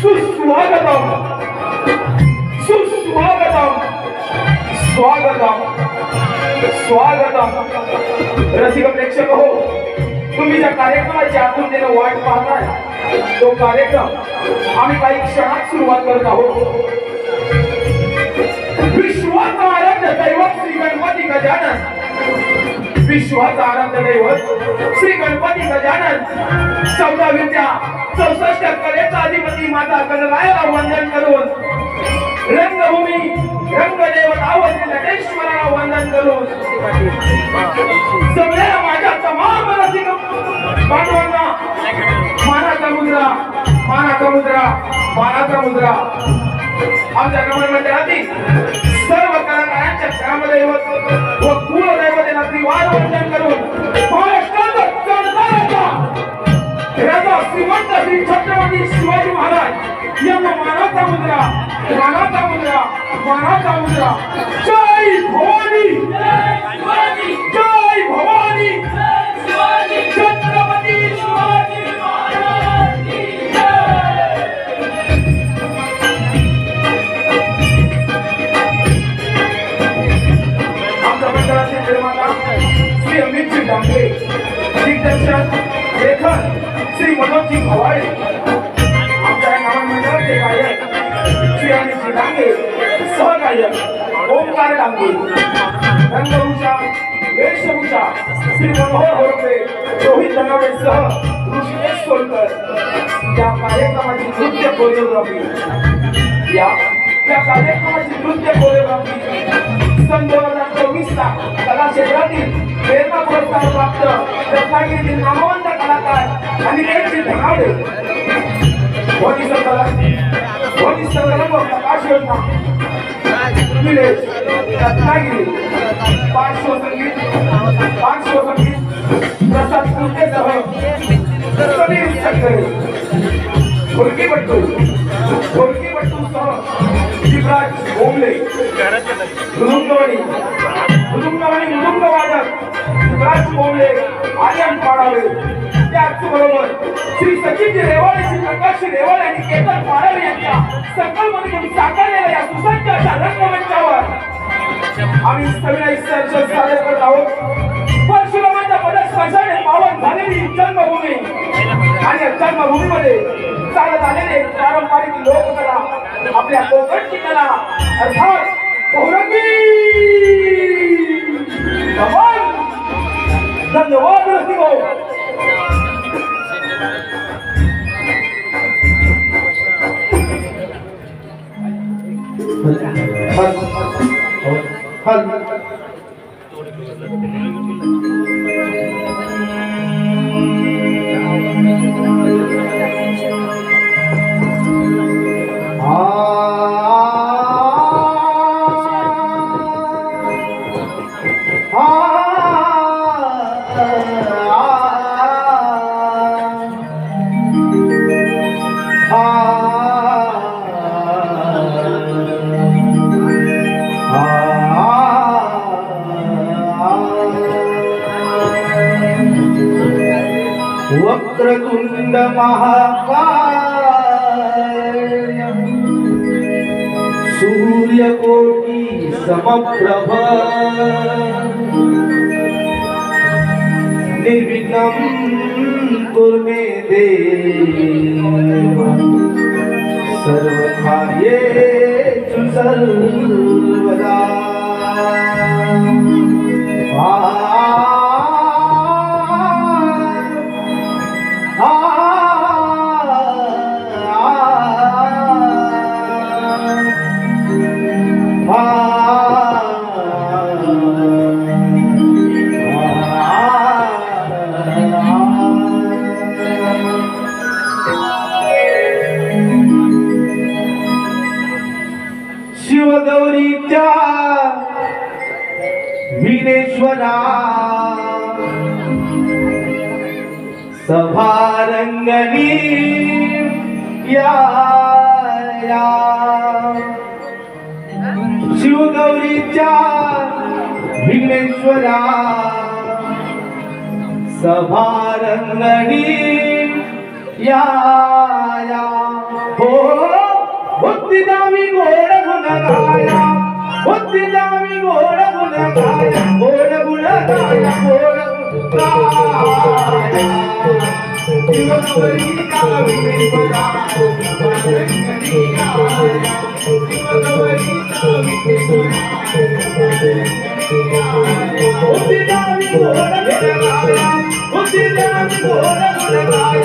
सुस्वागतम सुस्वागतम स्वागतम स्वागतम। रसिक प्रेक्षक हो, तुम्ही ज्या कार्यक्रमाची आतुरतेने वाट पाहताय तो कार्यक्रम आम्ही काही क्षणात सुरुवात करत आहोत। विश्वाचा आराध्य दैवत श्री गणपती गजानन, विश्वाचा आराध्य दैवत श्री गणपती गजानन 14 विद्या 64 कलेचा अधिपती माता गणरायाला वंदन करून, रंगभूमी रंगदेवता वरील नटेश्वराला वंदन करून सगळ्या माझ्या तमाम रसिक बांधवांना मानाचा मुद्रा मानाचा मुद्रा मानाचा मुद्रा। आमच्या नमन मंडळातील सर्व कलाकारांच्या ग्रामदैवत व कुलदैवतेला त्रिवार वंदन करून महाराष्ट्राचा चढता राजा श्रीमंत श्री छत्रपती शिवाजी महाराज यांना मानाचा मुद्रा मानाचा मुद्रा मानाचा मुद्रा। जय भवानी जय भवानी छत्रपती शिवाजी महाराज की जय। आमच्या मंडळाचे निर्माता श्री अमितजी डांगे, दिग्दर्शक लेखन श्री मनोजजी भवाळे, आमच्या नमन मंडळाचे गायक श्री अमितजी डांगे, सहगायक ओमकार डांगे, रंगभूषा वेशभूषा श्री मनोहर होरपे, रोहित धनावडेसह ऋषिकेश सोलकर। या कार्यक्रमाची नृत्य कोरिओग्राफी या कार्यक्रमाची नृत्य कोरिओग्राफी सन 2024 ला कला क्षेत्रातील प्रेरणा पुरस्कार प्राप्त रत्नागिरीतील नामवंत कलाकार अनिकेतजी धनावडे, ध्वनी संकलन व प्रकाश योजना विलेज रत्नागिरी, पार्श्वसंगीत प्रसाद कुर्तेसह समीर सकरे, ढोलकी बट्टू सह शिवराज ओमले, मृदुंग वादक शिवराज ओमले, आर्यन पाडावे। त्याचबरोबर श्री सचिनजी रेवाळे, श्री प्रकाश रेवाळे आणि केतन पाडावे यांच्या संकल्पनेतून साकारलेल्या या सुसज्ज अशा रंगमंचावर आम्ही सविनय सर्ज सादर करत आहोत। परशुरामाच्या पदस्पर्शाने पावन झालेली जन्मभूमी आणि या जन्मभूमीमध्ये चालत आलेले पारंपरिक लोककला आपल्या कोकणची कला अर्थात बहुरंगी। धन्यवाद रसिको। वक्रतुंड महाकाय सूर्यकोटि समप्रभ निर्विघ्नं कुरु मे देव सर्वकार्येषु सर्वदा। शिवगौरीच्या विनेश्वरा सभारंगणी या शिवगौरीच्या विघ्नेश्वरा सभारंगणी या गाया हो बुद्धिदामी गोड गुण गाया बुद्धिदामी गोड गुण गाया गोड गुण गाया गोड गाया जीवनवरी गावी बरा जीवनवरी गावी बुद्धिदामी गोड गुण गाया बुद्धिदामी गोड गुण गाया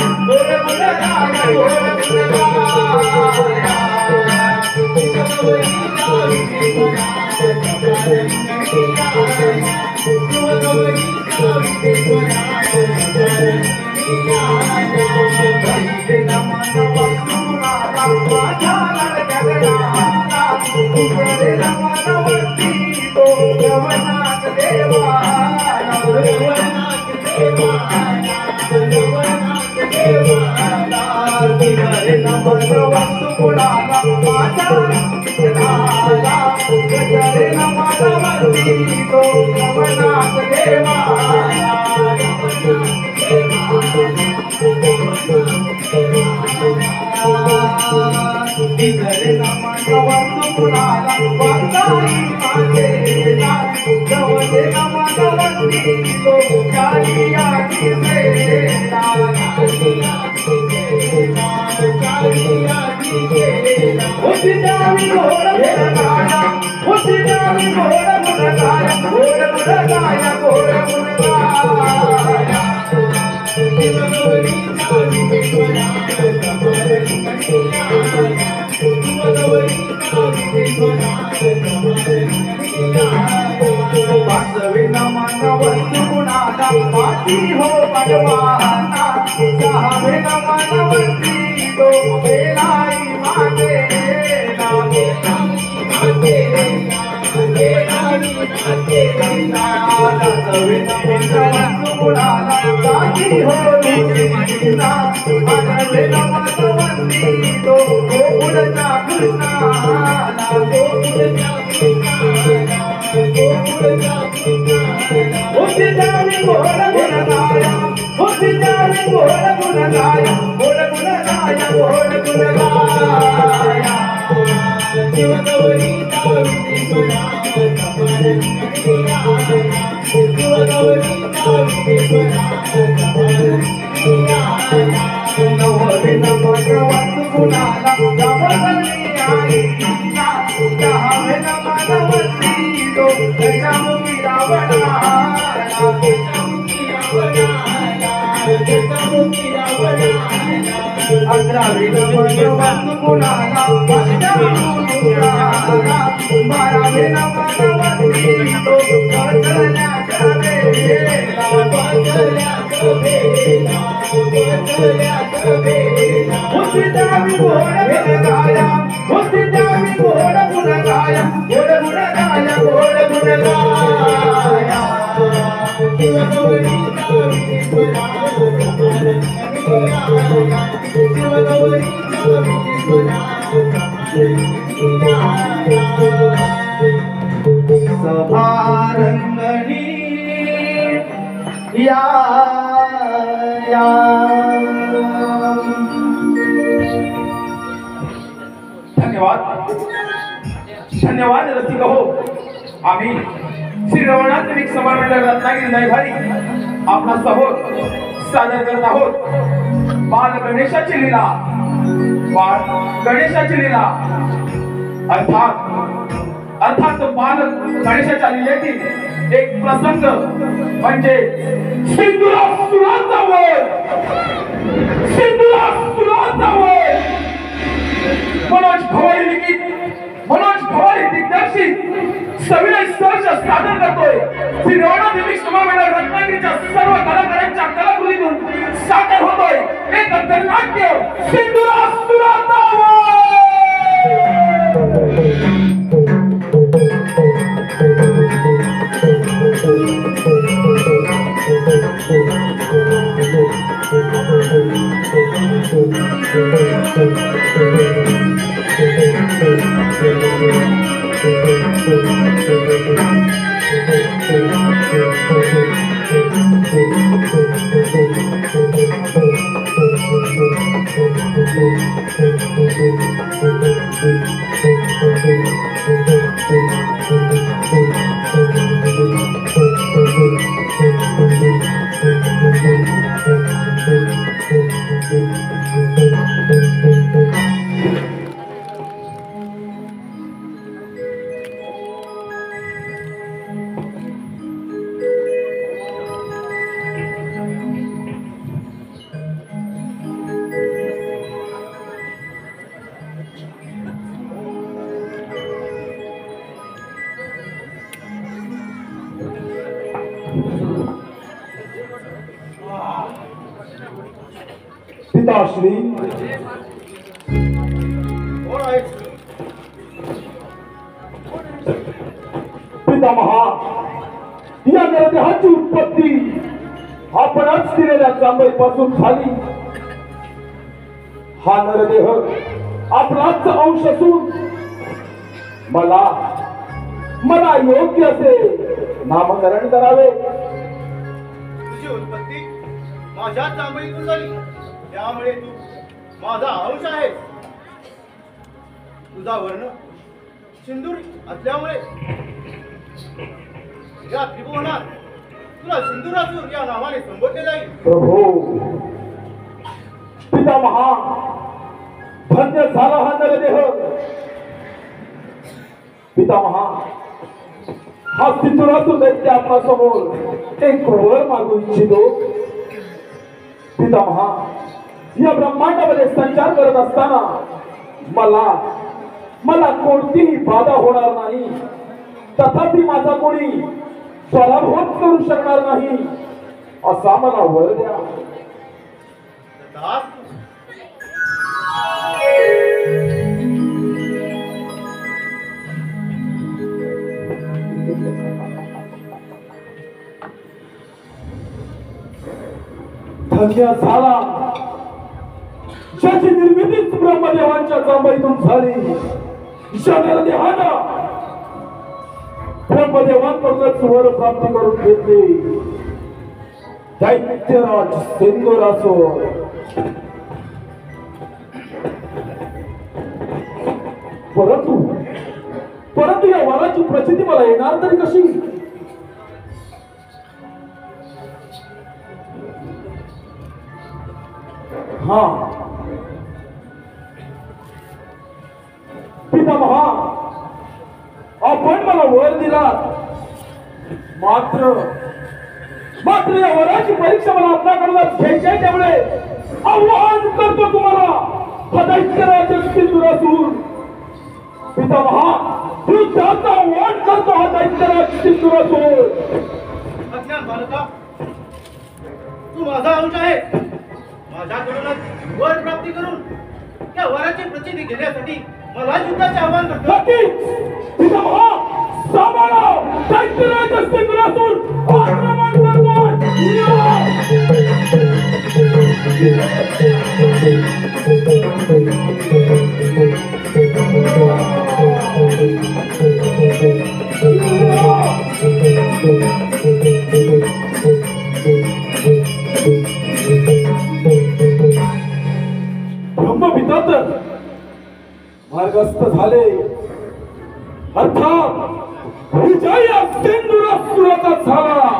गोड गुण गाया गोड गुण गाया सभारंगणी या धन्यवाद रसिक हो। आम्ही श्री रवनात्मिक सभा मंडळ रत्नागिरी नयभारी आपला समोर सादर करत आहोत बाल गणेशाची लीला। बाल गणेशाची लीला अर्थात बाल गणेशाच्या लीलेतील एक प्रसंग म्हणजे सिंधुरासुराचा वध। सिंधुरासुराचा वध मनोज भवारी लिखित, मनोज भवारी दिग्दर्शित सविनय सर्ज सादर करतोय श्री रवनात्मिक सभा मंडळ रत्नागिरीच्या सर्व कलाकारांच्या कलाकृतीतून सादर होतोय एक नाट्य सिंधुरासुराचा वध। पिताश्री पितामहा, या नरदेहाची उत्पत्ती आपणच दिलेल्या जांभईपासून झाली. हा नरदेह आपलाच अंश असून मला योग्य असे नामकरण करावे. तुझी उत्पत्ती माझ्या जांभईतून झाली, त्यामुळे तू माझा अंश आहे. तुझा वर्ण सिंदूर असल्यामुळे या त्रिभुवनात तुला सिंदूरासूर या नावाने संबोधले जाईल. प्रभू पितामहा, धन्य झाला हा नरदेह. पितामहा, हा सिंदूरासूर दैत्य आपणासमोर एक वर मागू इच्छितो. पितामहा, या ब्रह्मांडामध्ये संचार करत असताना मला कोणतीही बाधा होणार नाही. तथापि माझा कोणी पराभूत करू शकणार नाही असा मला वर द्या. धन्य झाला ज्याची निर्मितीच ब्रह्मदेवांच्या जांभईतून झाली. ज्या नरदेहानं ब्रह्मदेवांकडूनच वर प्राप्ती करून घेतली. दैत्यराज सिंदूरासूर. परंतु या वराची प्रचिती मला येणार तरी कशी? हा पितामहा, आपण मला वर दिला, मात्र या वराची परीक्षा मला आपल्याकडूनच घ्यायची आहे. त्यामुळे आव्हान करतो तुम्हाला, हा दैत्यराज सिंदूरासूर. पितामहा, युद्धाचा आव्हान करतो हा दैत्यराज सिंदूरासूर. अज्ञान बालका, तू माझा अंश आहे. माझ्याकडूनच वर प्राप्ती करून त्या वराची प्रचिती घेण्यासाठी मला युद्धाचे आव्हान करतो. नक्कीच पितामहा, सांभाळा दैत्यराज सिंदूरासूर आक्रमण करतोय. ब्रह्मपिता तर मार्गस्थ झाले. अर्थात विजय सिंदूरासुराचा झाला.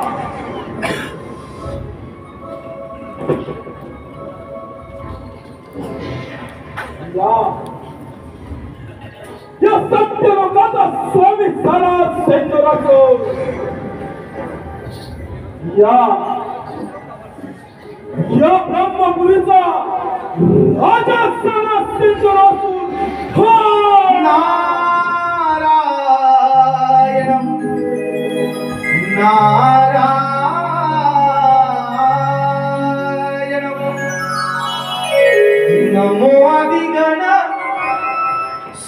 या सत्य लोकांचा स्वामी झाला सिंदूरासूर. या ब्रह्मपुरीचा राजा झाला सिंदूरासूर. नारायणं नमो आदिगण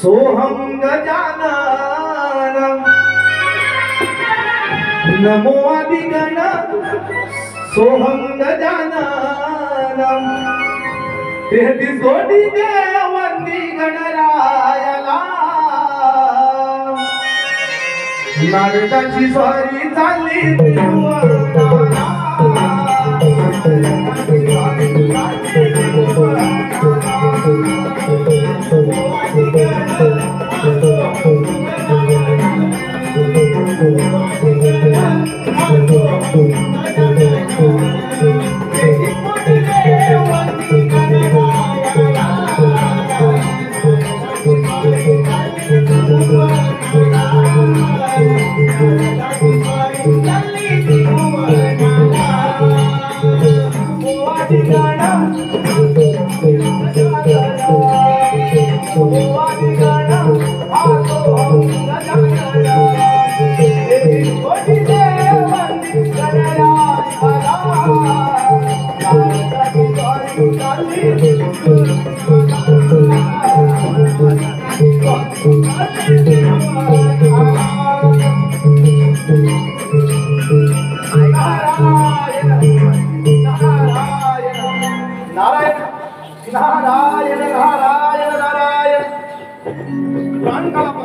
सोहं गजाननं. नमो आदिगण सोहं गजाननं. 33 कोटी देववंदी गणरायाला नारदाची स्वारी चालली त्रिभुवनाला. देववंदी गणरायाला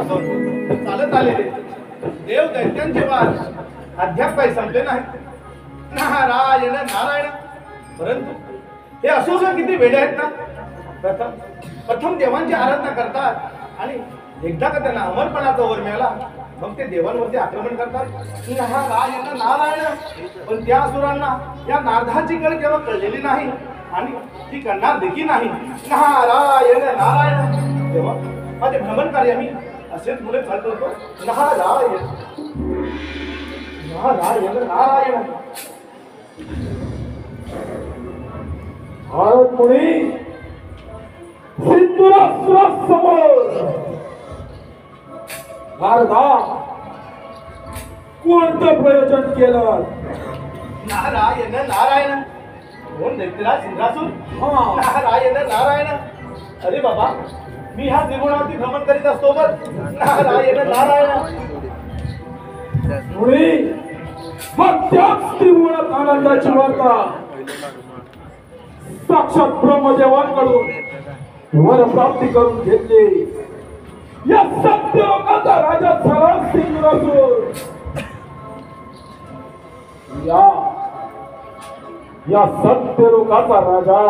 पूर्वीपासून चालत आलेले देव दैत्यांचे वार अद्याप काही संपले नाही. नारायण नारायण. परंतु हे असुर किती वेडे आहेत ना. प्रथम देवांची आराधना करतात आणि एकदा का त्यांना अमरपणाचा वर मिळाला मग ते देवांवरती आक्रमण करतात. नारायण नारायण. पण त्या असुरांना या नारदाची कळ केव्हा कळलेली नाही आणि ती करणार देखील नाही. नारायण नारायण. तेव्हा माझे भ्रमण कार्य मी असेच मुले चालत होतो. नारायण नारायण नारायण. भारत मुनी समोर भारता कोणतं प्रयोजन केलं? नारायण नारायण. कोण दैत्यराज इंद्रासूर? नारायण नारायण. अरे बाबा मी हा त्रिगुणावरती भ्रमण करीत असतो बर. नारायण नारायण. मुनी मग त्याच त्रिगुणात आनंदाची वार्ता साक्षात ब्रह्मदेवांकडून वर प्राप्ती करून घेतली. या सत्यलोकाचा राजा झाला सिंधुरासूर. या सत्यलोकाचा राजा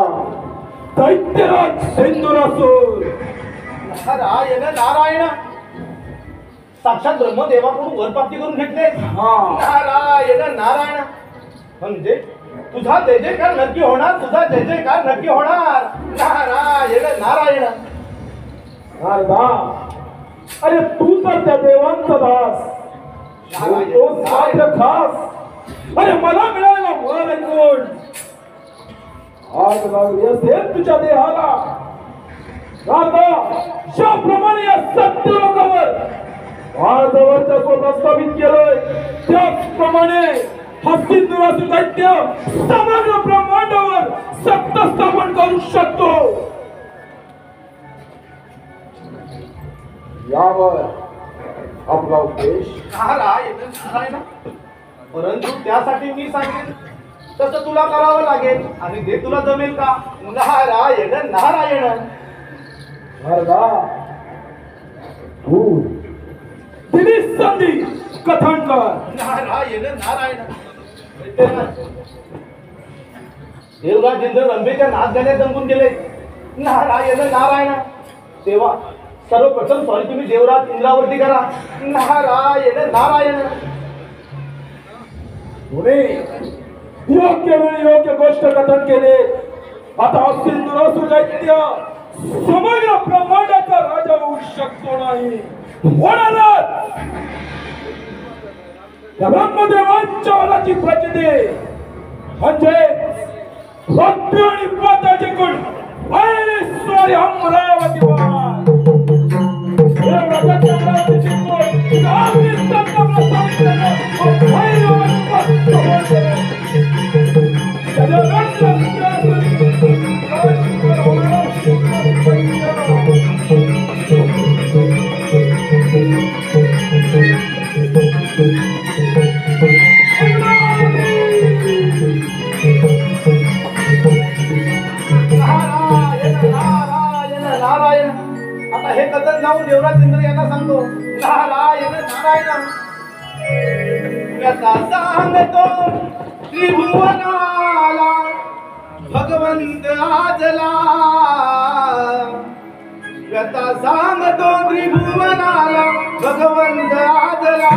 दैत्यराज सिंधुरासूर. नारायण नारायण. साक्षात ब्रह्मदेवाकडून वर प्राप्ती करून घेतले. नारायण नारायण. म्हणजे तुझा जय जयकार नक्की होणार. तुझा जय जयकार नक्की होणार. नारायण नारायण. नारदा अरे तू तर त्या देवांचा दास. तो साध्य खास. अरे मला मिळाला वर ऐकून आग लागली असेल तुझ्या देहाला. नारदा ज्याप्रमाणे या सत्यलोकावर भारतावरचा स्वतः स्थापित केलोय त्याचप्रमाणे हा सिंधुरासूर दैत्य समग्र ब्रह्मांडावर सत्ता स्थापन करू शकतो. यावर आपला उद्देश. नारायण नारायण. परंतु त्यासाठी मी सांगेन तसं तुला करावं लागेल आणि ते तुला जमेल का? नारायण नारायण. नारदा तू दिली संधी कथन कर. नारायण नारायण. देवराज इंद्र रंभेच्या नाच गाण्यात दंगून गेले. नारायण नारायण. तेव्हा सर्वप्रथम सॉरी तुम्ही देवराज इंद्रावरती करा. नारायण नारायण. पुणे योग्य वेळी योग्य गोष्ट कथन केले. आता सिंधुरासूर दैत्य समग्र ब्रह्मांडाचा राजा होऊ शकतो नाही. होणारच. त्या ब्रह्मदेवांच्या वराची प्रचिती म्हणजे सत्य आणि पाताचे गुण ऐश्वर्य अमरावतीवान. देवराजाच्या अमरावतीची कोण आपली सत्ता प्रस्थापित हे कथन जाऊन देवराज इंद्र यांना सांगतो. नारायण नारायण. व्यथा सांगतो त्रिभुवनाला भगवंत आजला. व्यथा सांगतो त्रिभुवनाला भगवंत आजला.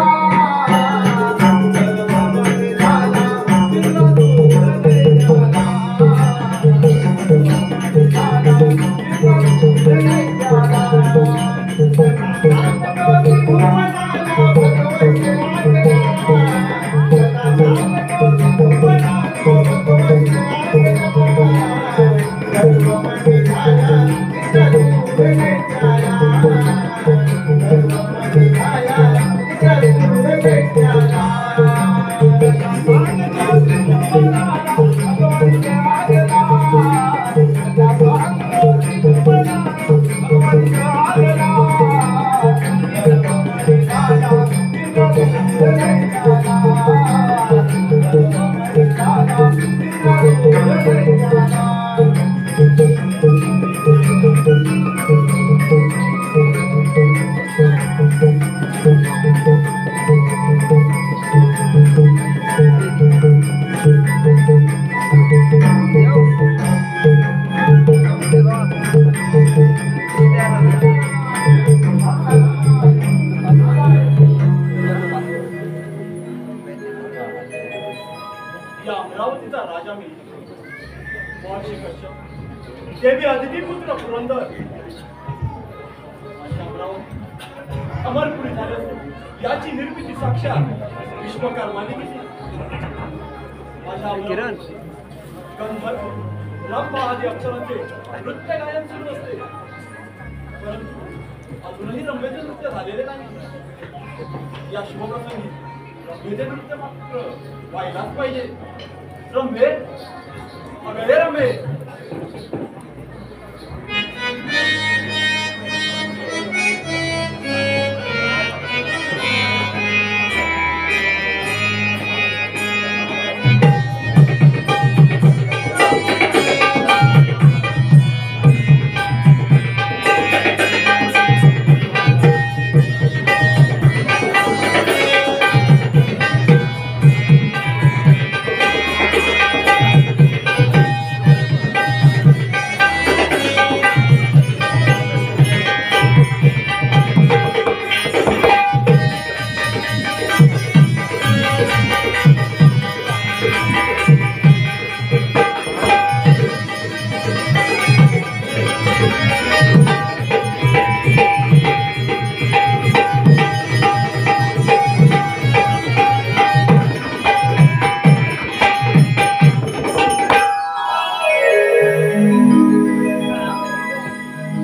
या अमरावतीचा राजा मी महर्षी कश्यप देवी अदिती पुत्र पुरंदर अशा अमरावती अमरपुरी झालं याची निर्मिती साक्षात विश्वकर्माने केली. माझ्या किरण गंधर्व रंभा आदी अक्षरांचे नृत्य गायन सुरू असते, परंतु अजूनही रंभेचे नृत्य झालेले नाही. या शुभप्रसंगी रंभेचे नृत्य मात्र व्हायलाच पाहिजे. रंभे, अगले रंभे,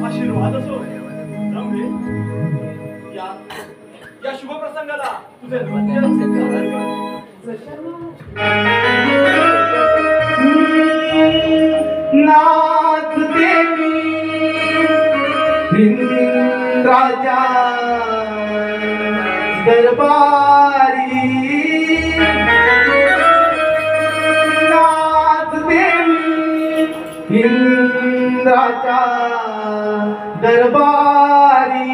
आशीर्वाद असो. रंभे, या शुभप्रसंगाला तुझे नाथ देवी इंद्राच्या दरबारी, नाथ देवी इंद्राच्या दरबारी,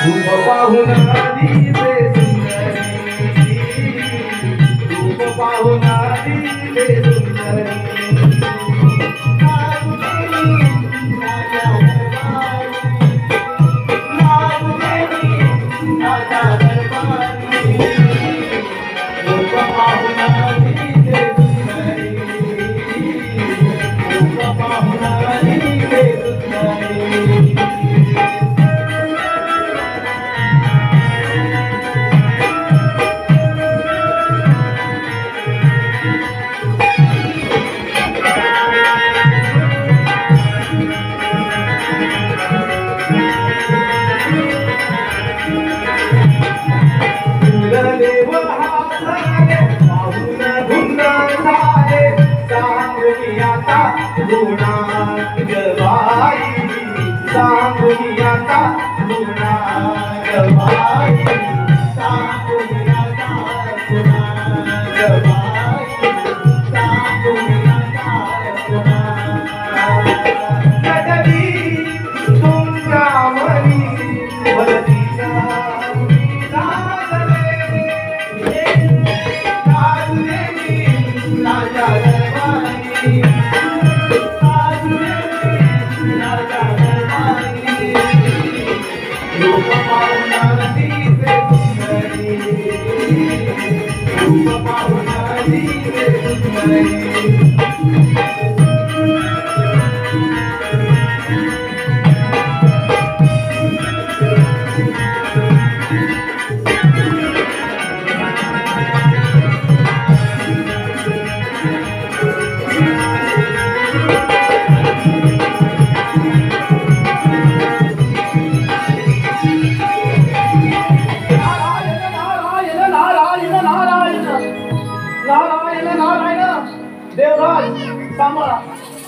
रूप पाहून दिसे सुंदरी, रूप पाहून दिसे सुंदरी.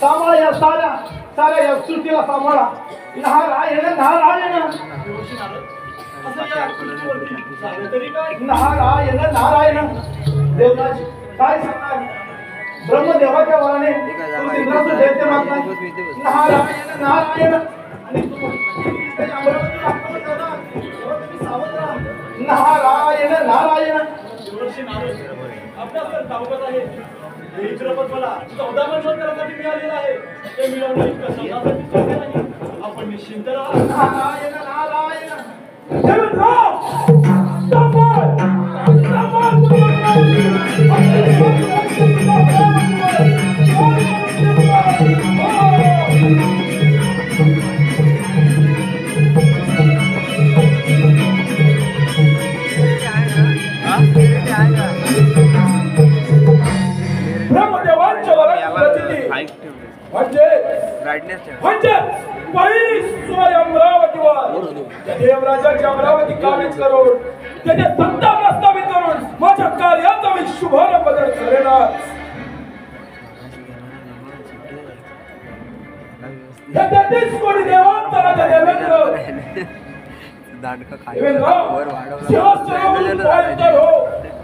सांभाळा या साऱ्या या सृष्टीला सांभाळा. नारायण नारायण नारायण नारायण. देवराज काय सांगणार, ब्रह्मदेवाच्या वराने तू इंद्राचं दैत्य मारलाय. नारायण नारायण. आणि तू नारायण नारायण. आपल्याकडे दावत आहे हे चित्रपट मला 14 मनवंतरासाठी मिळालेलं आहे. ते मिळवणं इतकं स्वतःसाठी सोपं नाही. आपण निश्चिंत राहा. नारायण नारायण. देवेंद्रराव! ब्रह्मदेवांच्या वरात प्रचिती म्हणजे पहिली सोय अमरावतीवर त्या देवराजाची अमरावती काबीज करून त्याचे सत्ता प्रस्थापित करून माझ्या कार्याचा मी शुभारंभ बदल करेनार. या 33 कोटी देवांचा राजा देवेंद्र सिंहासनावरून पायउतार हो.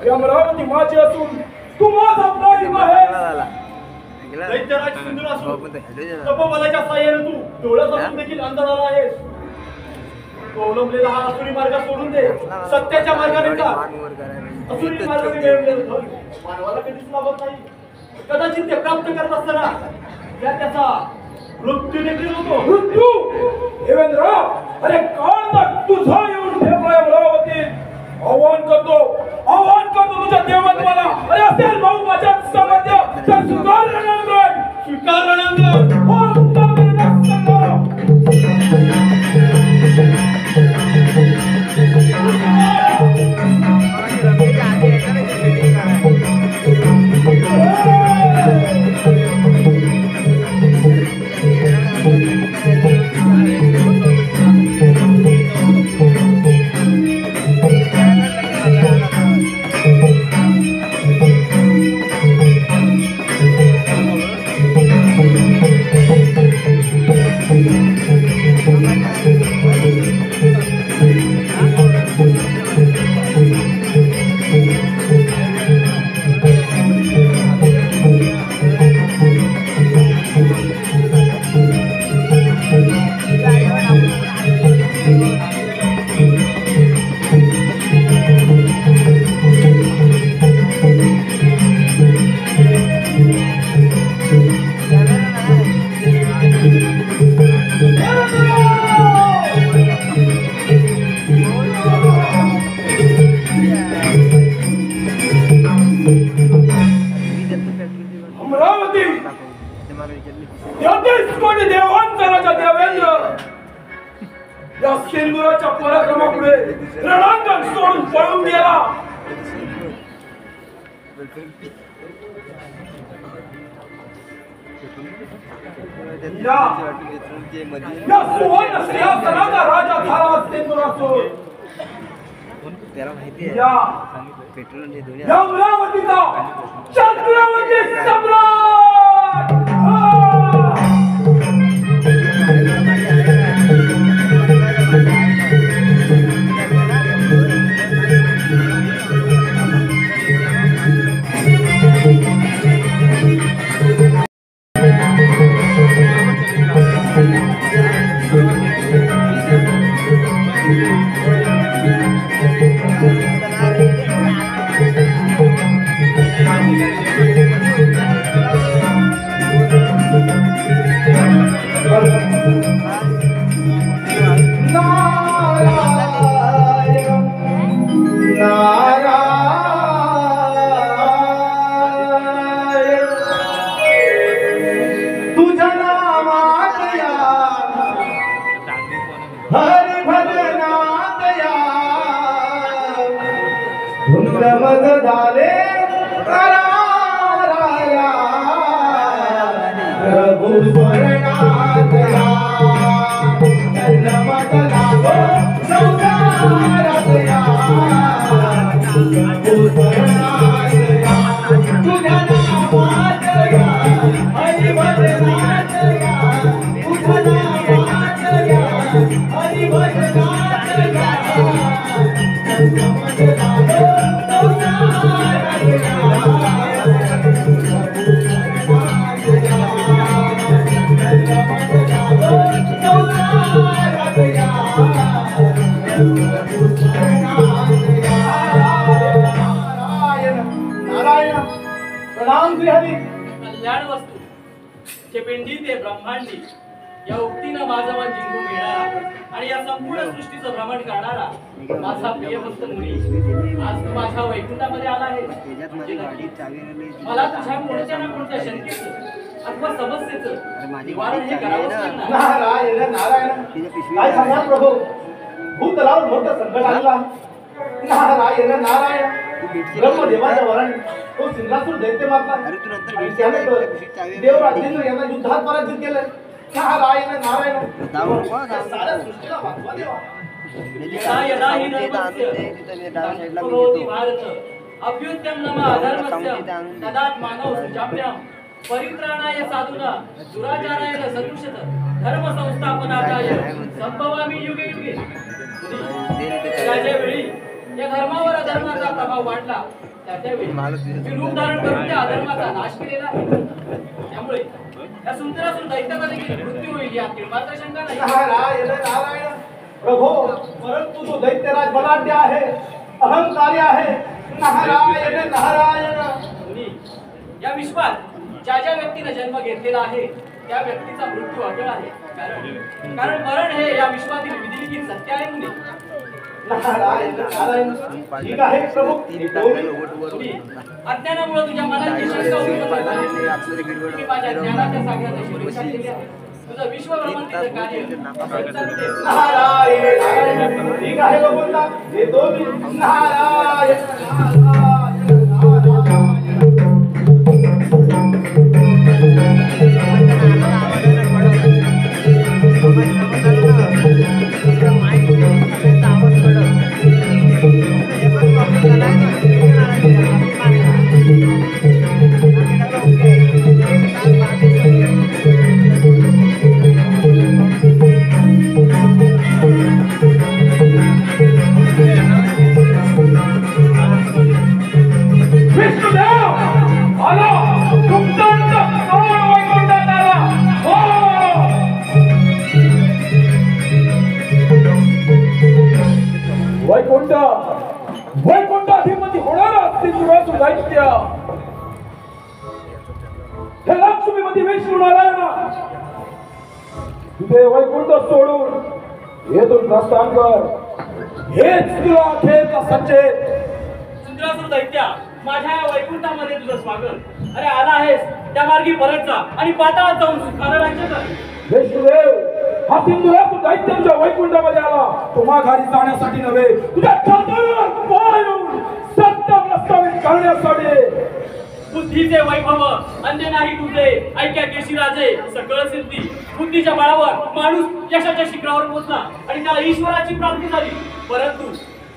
ही अमरावती माझी असून तू माझा प्राण आहेस. दैत्यराज सिंधूर असून तपोबलाच्या साह्याने तू डोळ्यात असून देखील अंधाराला आहेस. तो अवलंबलेला हा असुरी मार्ग सोडून दे. सत्याच्या मार्गाने जा. असुरी मार्गाने मिळवलेलं धन मानवाला कधीच लाभत नाही. कदाचित ते प्राप्त करत असताना त्याचा मृत्यू देखील होतो. मृत्यू देवेंद्र, अरे काळ तक तुझा येऊन ठेवलाय अमरावतीत. आव्हान करतो तुझ्या देवत्वाला. अरे असेल भाऊ माझ्या सामर्थ्य तर स्वीकार रणांगण. स्वीकार रणांगण. या सिंदुराच्या पराक्रमापुढे रणांगण सोडून पळून गेला. या सुवर्ण सिंहासनाचा राजा झाला सिंदुरासोर. या अमरावतीचा चक्रवर्ती सम्राट. Oh ब्रह्मांडी या उक्तीनं माझं मन जिंकून घेणारा आणि या संपूर्ण सृष्टीचं भ्रमण करणारा माझा प्रिय भक्त मुनी, आज तू माझ्या वैकुंठामध्ये आला आहे. मला तुझ्या कोणत्या ना कोणत्या शंकेचं अथवा समस्येचं निवारण हे करावंच लागणार. नारायण नारायण, काय सांगणार प्रभू, भूतलावर मोठं संकट आलेलं. नारायण नारायण, ब्रह्मदेवाच्या वराने तो सिंहासूर दैत्य मारला आणि त्यानंतर देवराजेंद्र यांना युद्धात पराजित केलं. नारायण नारायण, साऱ्या सृष्टीला वाचवा देवा. यदा यदा हि धर्मस्य करोति भारत अभ्युत्थम नम अधर्मस्य तदात् मानव सुजाभ्याम परित्राणाय साधूना दुराचाराय न सदुषत धर्म संस्थापनाय संभवामि युगे युगे. ज्या वेळी या धर्मावर अधर्माचा प्रभाव वाढला त्यावेळी मी रूप धारण करून त्या अधर्माचा नाश केलेला आहे. त्यामुळे या सुंदरासून दैत्याचा देखील मृत्यू होईल यात मात्र शंका नाही. नारायण नारायण प्रभो, परंतु तो दैत्यराज बलाढ्य आहे, अहंकारी आहे. नारायण नारायण, या विश्वात ज्या ज्या व्यक्तीने जन्म घेतलेला आहे त्या व्यक्तीचा मृत्यू अटळ आहे. कारण मरण हे या विश्वातील विधिलिखित सत्य आहे. मुली नारायण नारायण, ठीक आहे प्रभू. अज्ञानामुळे तुझ्या मनात जी शंका होती मी माझ्या ज्ञानाच्या सागरात शिक्षा केली आहे. तुझं विश्वभ्रमंतीचं कार्य नारायण नारायण, ठीक आहे भगवंता, देतो मी. नारायण नारायण नारायण. वैकुंठ अधिपती होणारा सिंधुरासूर दैत्य हे लक्ष्मीपती विष्णू नारायणा, तुझे वैकुंठ सोडून येथून प्रस्थान कर. हेच तुला अखेरचा संचेत. सुंदरासूर दैत्या, माझ्या या वैकुंठामध्ये तुझं स्वागत. अरे आला आहेस त्या मार्गी परत जा आणि पाताळात जाऊन सुखानं राज्य कर. विष्णुदेव, हा सिंधुरासूर दैत्य तुझ्या वैकुंठामध्ये आला तो माघारी जाण्यासाठी नव्हे, तुझ्या छातीवर पाय रोवून सत्ता प्रस्थापित करण्यासाठी. बुद्धीचे वैभव अन्य नाही तुझे, ऐक्या केशीराजे सकळ सिद्धी. बुद्धीच्या बळावर माणूस यशाच्या शिखरावर पोहोचला आणि त्याला ईश्वराची प्राप्ती झाली.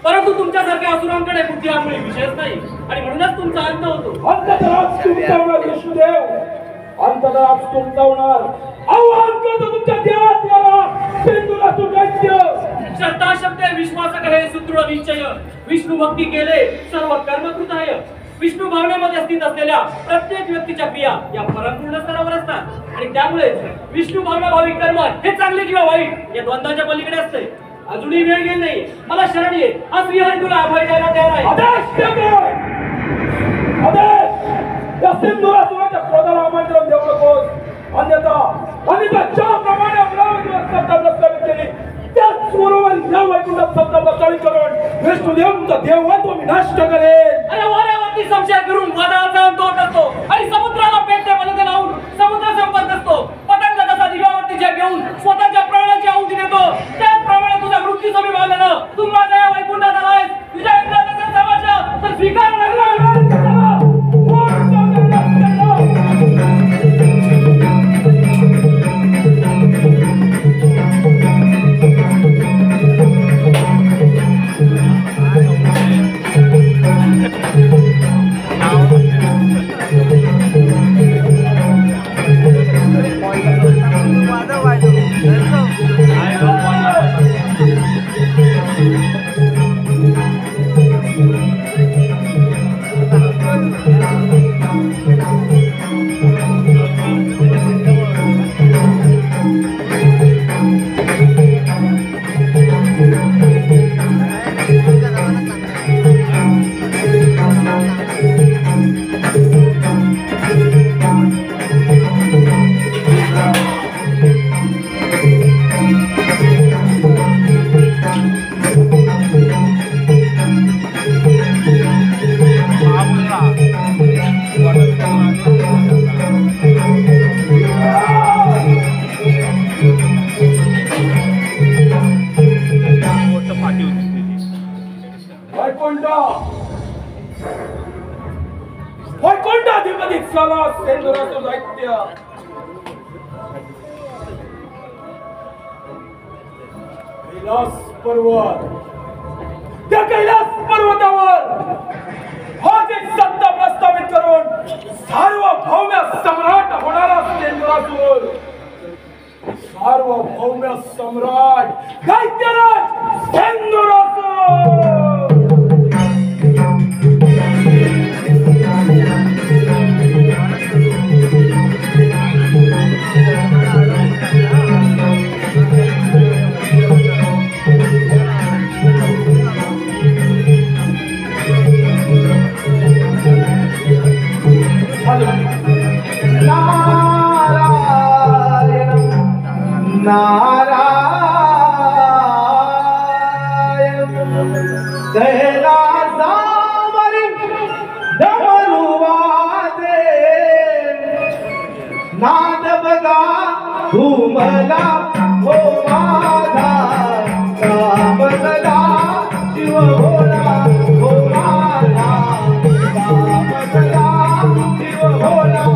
परंतु तुमच्यासारख्या असुरांकडे बुद्धी हा मुळी विषयच नाही आणि म्हणूनच तुमचा अंत होतो. अंतरात तुमचा होणार विष्णुदेव, अंतरात तुमचा होणार. आव्हान करतो तुमच्या देवाला सिंधुरासूर दैत्य. श्रद्धा शब्द विश्वासक हे सुदृढ निश्चय. विष्णू भक्ती केले सर्व कर्मकृत आहे. विष्णू भावनेमध्ये स्थित असलेल्या प्रत्येक व्यक्तीच्या क्रिया या परमपूर्ण स्तरावर असतात आणि त्यामुळे विष्णू भावना भाविक कर्म हे चांगले किंवा वाईट या द्वंद्वाच्या पलीकडे असते. अजूनही वेळ गेली नाही, मला शरण ये. हा श्रीहरी तुला अभय द्यायला तयार आहे. आदेश, या सिंधुरासुराच्या क्रोधाला आमंत्रण देऊ नकोस. अन्यथा ज्याप्रमाणे अमरावतीवर सत्ता प्रस्थापित केली त्याचबरोबर या वैकुंठात सत्ता प्रस्थापित करून विष्णुदेव तुमचा देवत्व विनाश करेल. अरे वाऱ्यावरती संशय करून वादळाचा अंत होत असतो आणि समुद्राला पेटते पलंग लावून समुद्र संपत असतो. पतंग जसा दिव्यावरती जे घेऊन स्वतःच्या प्राणाची आहुती देतो त्याचप्रमाणे तुझ्या मृत्यूचं विभागलं तू माझ्या या वैकुंठात आलायस. तुझ्या इंद्राचं समाज तर स्वीकार सेंदुराचं दैत्य कैलास पर्वत, त्या कैलास पर्वतावर हा जे सत्ता प्रस्थापित करून सार्वभौम्य सम्राट होणारा सेंदुरासूर, सार्वभौम्य सम्राट दैत्यराज सेंदुरासूर। नारायण कैलासावरी डमरू वाजे, नाद बघा घुमला हो माझा, कामसला शिव भोला हो माझा, कामसला शिव भोला।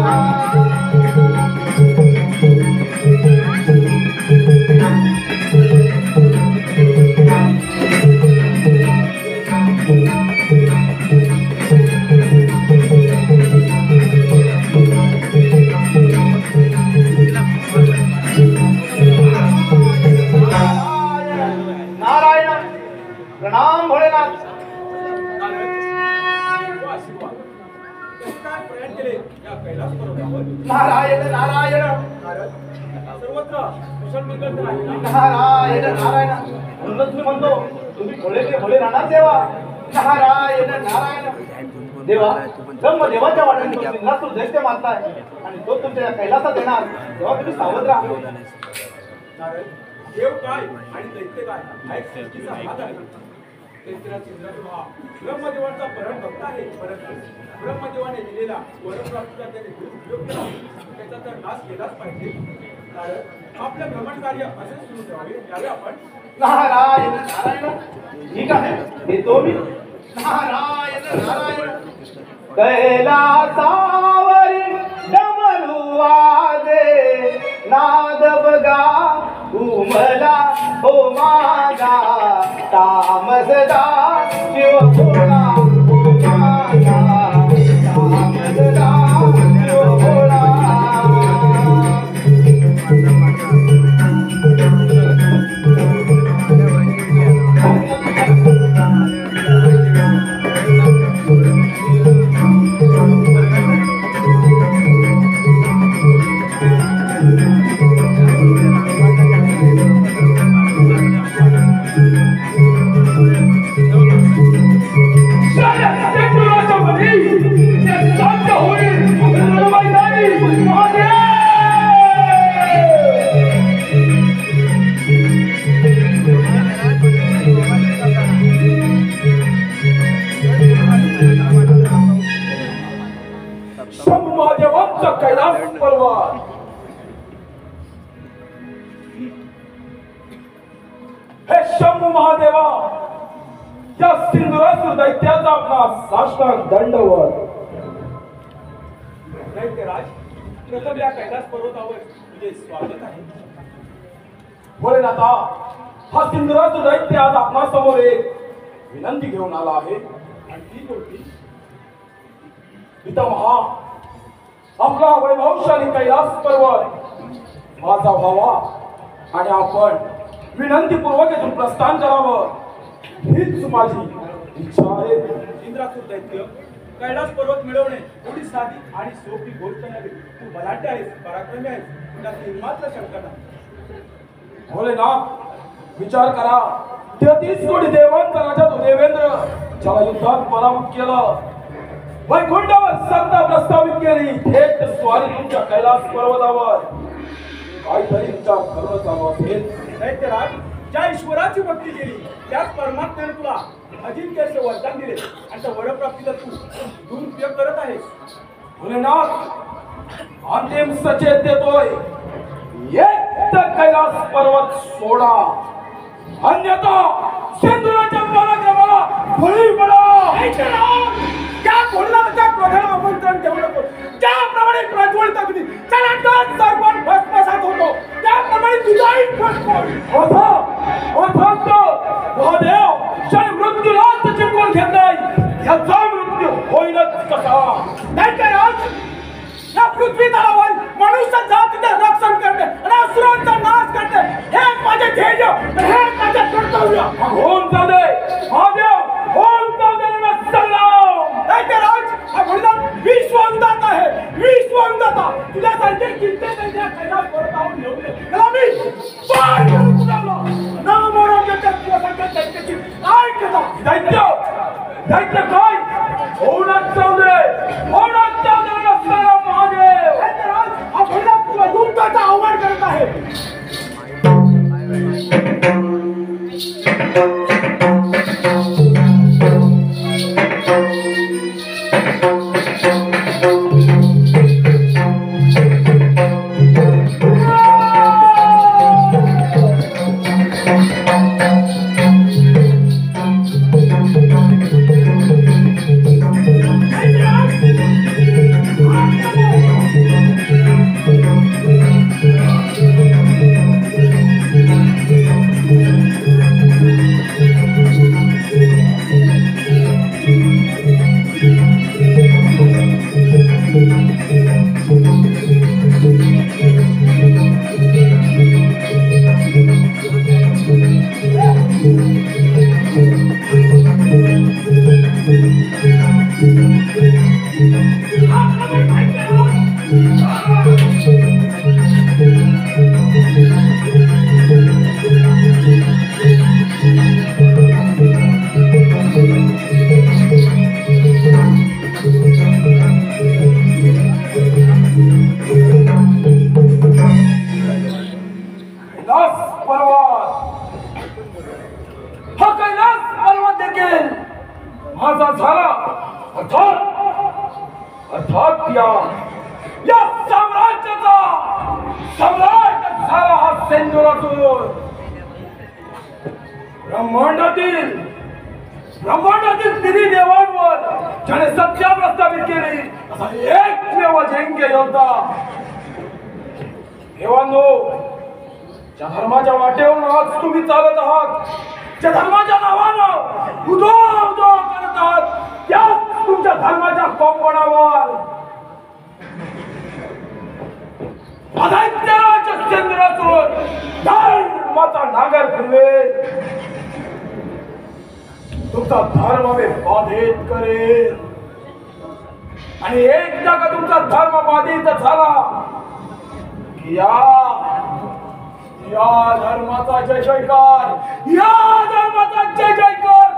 प्रणाम भोलेनाथ। नारायण नारायण सर्वत्र कुशल मंगल तर आहे ना? नारायण नारायण, म्हणूनच तुम्ही म्हणतो तुम्ही भोले ते भोले राहणार देवा। नारायण नारायण देवा, ब्रह्मदेवाच्या वाट्याने तो सिंहासूर दैत्य मारताय आणि तो तुमच्या कैलासात येणार, तेव्हा तुम्ही सावध राहा। नारायण, देव काय आणि दैत्य काय हा एक सृष्टीचा हात आहे। दैत्यराज इंद्रासूर हा ब्रह्मदेवाचा परम भक्त आहे, परंतु ब्रह्मदेवाने दिलेला वरप्राप्तीचा त्याने दुरुपयोग केला, त्याचा तर नाश केलाच पाहिजे। कारण आपलं भ्रमण कार्य असे सुरू ठेवावे, यावे आपण। नारायण नारायण, ठीक आहे येतो मी। नारायण नारायण कैलासावरी डमरू वाजे, नाद बघा घुमला हो माझा, तामसदा शिव भोला हो माझा, तामसदा शिव भोला। महादेवांचा कैलास पर्वत, हे शंभू महादेवा, या सिंदुरासूर दैत्याचा आपला साष्टांग दंडवत। दैत्यराज, प्रथम या कैलास पर्वतावर तुझे स्वागत आहे। भोलेनाथा, हा सिंदुरासूर दैत्य आज आपणा समोर एक विनंती घेऊन आला आहे, आणि ती कोणती? पितामहा, आपला वैभवशाली कैलास पर्वत माझा व्हावा आणि आपण विनंतीपूर्वक येथून प्रस्थान करावं, हीच माझी इच्छा आहे। इंद्रासूर दैत्य, कैलास पर्वत मिळवणे एवढी साधी आणि सोपी गोष्ट नव्हे। तू बलाढ्य आहेस, पराक्रमी आहेस, त्यात मात्र शंका नाही। भोलेनाथ, विचार करा, 33 कोटी देवांचा राजा तो देवेंद्र, ज्याला युद्धात पराभूत केलं, वैकुंठावर सत्ता प्रस्थापित केली, थेट स्वारी तुमच्या कैलास पर्वतावर, काहीतरी विचार करणं चालू असेल। दैत्यराज, ज्या ईश्वराची भक्ती केली त्याच परमात्म्याने तुला अजिंक्यचे वरदान दिले, आणि त्या वरप्राप्तीचा तू दुरुपयोग करत आहेस। भोलेनाथ, अंतिम सचेत देतोय, एक तर कैलास पर्वत सोडा, अन्यथा सिंदुराच्या पराक्रमाला बळी पडा। त्या भोलेनाथाच्या क्रोधाला आपण नियंत्रण ठेवू नको. ज्याप्रमाणे प्रज्वलित अग्नी चलांतर सर्पण भस्मसात होतो त्याप्रमाणे तुझाही होता महादेव क्षण मृत्यूला चिपकून घेत नाही याचा मृत्यू होईलच कसा. नाही काय राज या पृथ्वी तलावर मनुष्य जातीचे रक्षण करणे आणि असुरांचा नाश करणे हे माझे ध्येय हे माझे कर्तव्य. होऊन जाऊ दे महादेव होऊन जाऊ दे ना सलाम. नाही काय राज हा बलिदान विश्वविदाता आहे विश्वविदाता तुझ्यासारखे किती त्यांच्या कैलास परत आणून ठेवले त्याला मी पाय करून पुकारलो ना मोराच्या तुझ्यासारख्या दैत्याची काय कथा दैत्य काय होऊनच जाऊ दे होऊनच जाऊ दे ना सलाम महादेव. नाही काय राज हा बलिदान तुला युद्धाचा आव्हान करत आहे. माझा झाला अर्थात या साम्राज्याचा सम्राट झाला हा सिंधुरातून. ब्रह्मांडातील तिन्ही देवांवर ज्याने सत्ता प्रस्थापित केली असा एकमेव अजिंक्य योद्धा. देवांनो ज्या धर्माच्या वाटेवरून आज तुम्ही चालत आहात ज्या धर्माच्या नावानं उदो करत आहात त्याच तुमच्या धर्माच्या कंपनावर अदैत्यराज चंद्रासुर धर्माचा नागर फिरवे तुमचा धर्म मी बाधित करेल. आणि एकदा का तुमचा धर्म बाधित झाला की या धर्माचा जय जयकार या धर्माचा जय जयकार.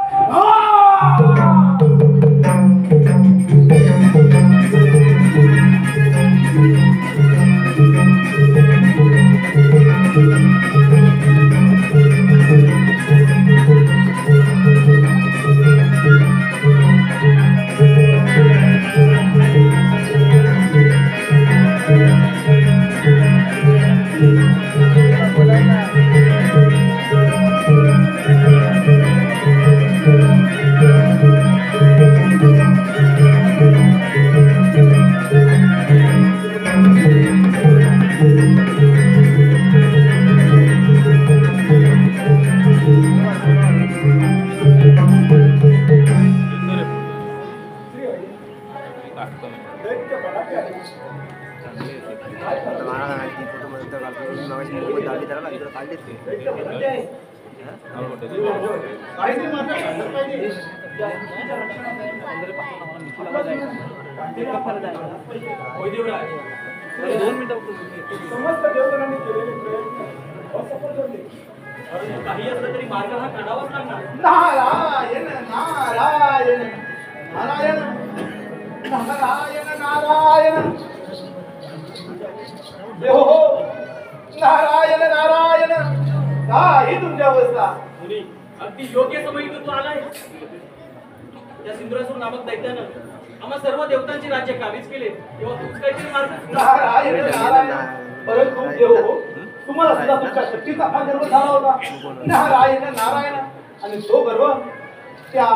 समस्त देवतांनी केलेले प्रयत्न असफल ठरले. काही असलं तरी मार्ग हा काढावाच लागणार. नारायण नारायण नारायण नारायण नारायण देव हो नारायण नारायण काही तुमच्या अवस्था. मुनी अगदी योग्य समयी तू आलाय. त्या सिंधुरासूर नामक दैत्यानं आम्हा सर्व देवतांचे राज्य काबीज केले तेव्हा तूच काहीतरी मार्ग. नारायण नारायण परंतु देव हो तुम्हाला सुद्धा तुमच्या शक्तीचा हा गर्व झाला होता. नारायण नारायण आणि तो गर्व त्या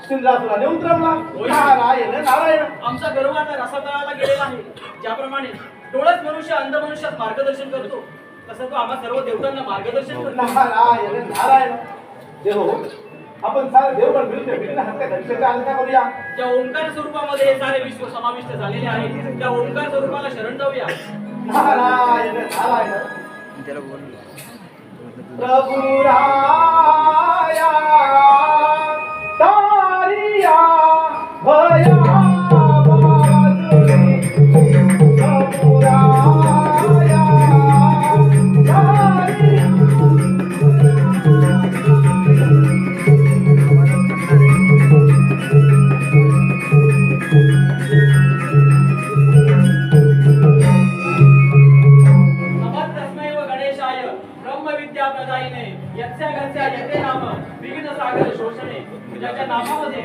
सिंधरासुराने उतरवला. नारायण नारायण. आमचा गर्व आता रसातळाला गेलेला आहे. ज्याप्रमाणे डोळस मनुष्य अंध मनुष्यात मार्गदर्शन करतो तसं तो आम्हा सर्व देवतांना मार्गदर्शन करतो. नारायण नारायण. देव आपण सारे देवगण मिळून विघ्न हत्या दक्षेचा अंत करूया. त्या ओंकार स्वरूपामध्ये हे सारे विश्व समाविष्ट झालेले आहे. त्या ओंकार स्वरूपाला शरण जाऊया. नारायण नारायण. प्रभु राया तारिया भया बाजुरी. प्रभु राया तारिया. तुझ्या नामामध्ये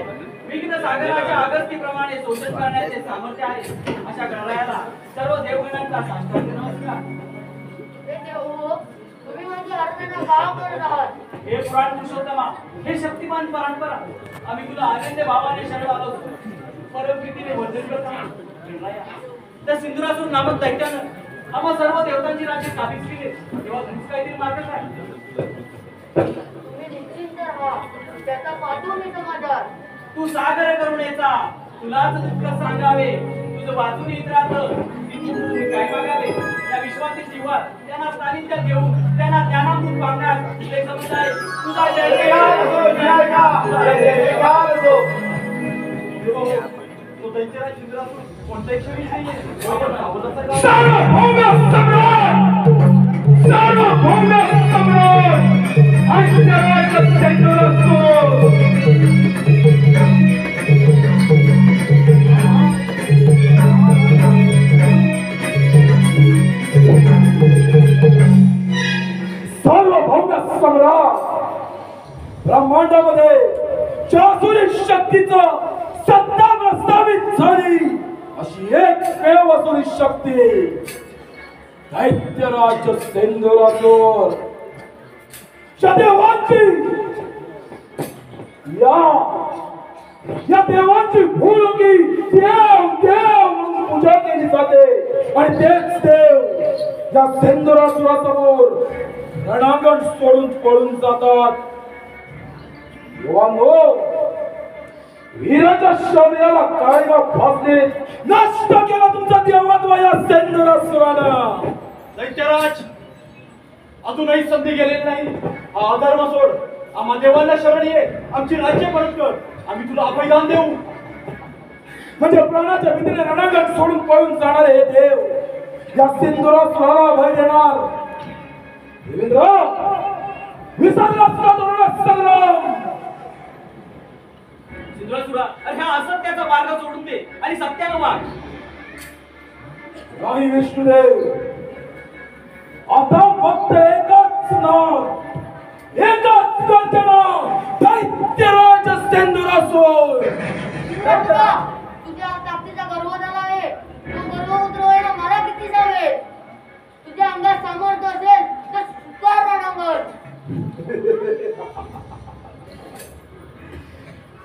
विघ्न सागराच्या अगस्तीप्रमाणे शोषण करण्याचे सामर्थ्य आहे. अशा गणरायाला सर्व देवगणांचा साष्टांग नमस्कार. तुम्ही म्हणजे अर्जुनाला गाव करत आहात. हे पुराण पुरुषोत्तमा, हे शक्तिमान परंपरा, आम्ही तुला आनंद भावाने शरण आलो परमप्रीतीने वंदन करतो. त्या सिंधुरासूर नामक दैत्यानं आम्हा सर्व देवतांची राज्य स्थापित केले. तेव्हा तुमचा काहीतरी मार्ग काय? तुम्ही निश्चिंत राहा, त्याचा पाठवू मी समाधान. तू सागर करुणेचा, तुलाच दुःख सांगावे, तुझं वाचून इतरात काय मागावे. या विश्वातील जीवात त्यांना सानिध्यात घेऊन त्यांना ज्ञानामृत पावण्यास तुझे समुदाय तुझा जय जयकार हो, जयकार, जय जयकार हो. तो दैत्यराज सिंधुरासूर कोणत्याही क्षणी नाहीये. सार्वभौम सम्राट, सार्वभौम सम्राट, ऐश्वर्याचा सिंधुरासूर. सार्वभौम सम्राट, ब्रह्मांडामध्ये चातुर्य शक्तीचं सत्ता प्रस्थापित झाली अशी एकमेव असुरी शक्ती दैत्यराज सिंधुरासूर. देवांची या देवांची भूल की देव देव म्हणून पूजा केली जाते आणि तेच देव या सिंधुरासुरासमोर रणांगण सोडून पळून जातात. देवांनो, वीराच्या शौर्याला काय ना फासले नष्ट केला तुमचा देवत्व या सिंधुरासुरानं. दैत्यराज, अजूनही संधी गेलेली नाही. हा अधर्म सोड, आम्हा देवांना शरण ये, आमची राज्य परत कर, आम्ही तुला अभयदान देऊ. म्हणजे प्राणाच्या भीतीने रणांगण सोडून पळून जाणारे हे देव या सिंधुरासुराला अभय देणार. देवेंद्र, विसरलास का तरुण संग्राम? सिंधुरासुरा, अरे ह्या असत्याचा मार्ग सोडून दे आणि सत्यानं वाग. नाही विष्णुदेव, आता फक्त एकच नाव, एकच गर्जना, दैत्यराज सिंधुरासूर. तुझ्या ताकदीचा गर्व झाला आहे. तो गर्व उतरवायला मला किती जावे. तुझ्या अंगात सामर्थ्य असेल तर स्वीकार रणांगण.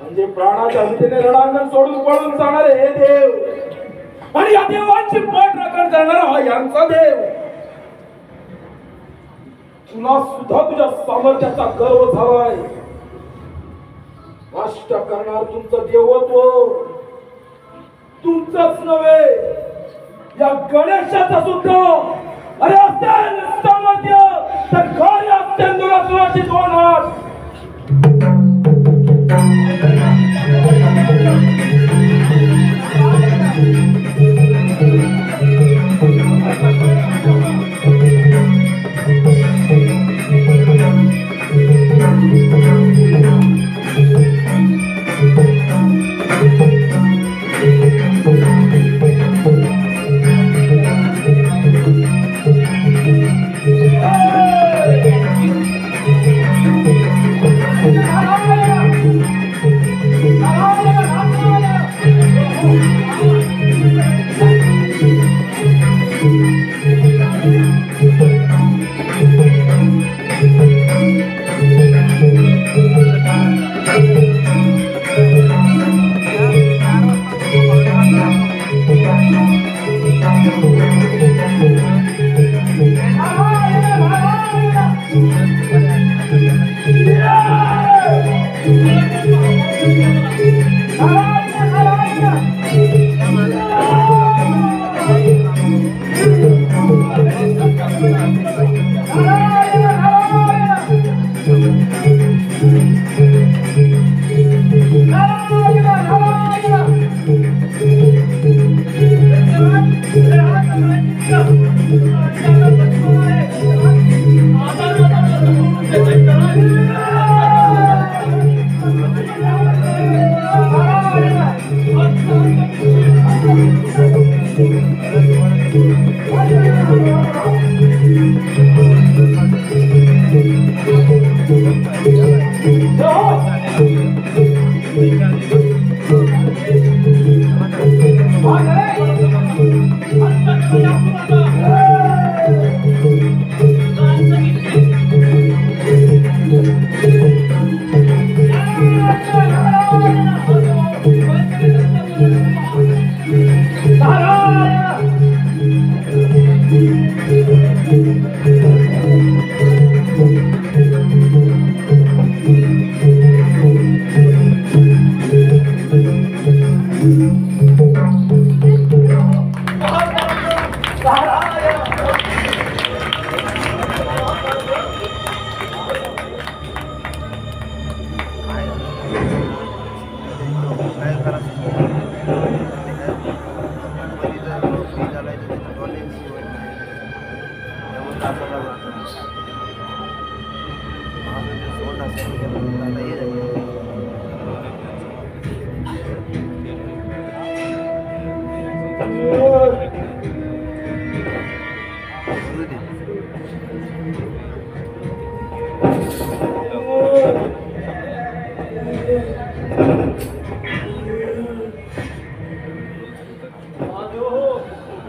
म्हणजे प्राणाच्या भीतीने रणांगण सोडून पळून जाणारे हे देव आणि या देवांची पाठ राखण करणारा हा यांचा देव. तुला सुद्धा तुझ्या सामर्थ्याचा गर्व झालाय. नष्ट करणार तुमचं देवत्व तुमचंच नव्हे, या गणेशाचा सुद्धा. अरे असेल सामर्थ्य तर घर या सिंधुरासुराची दोन हात.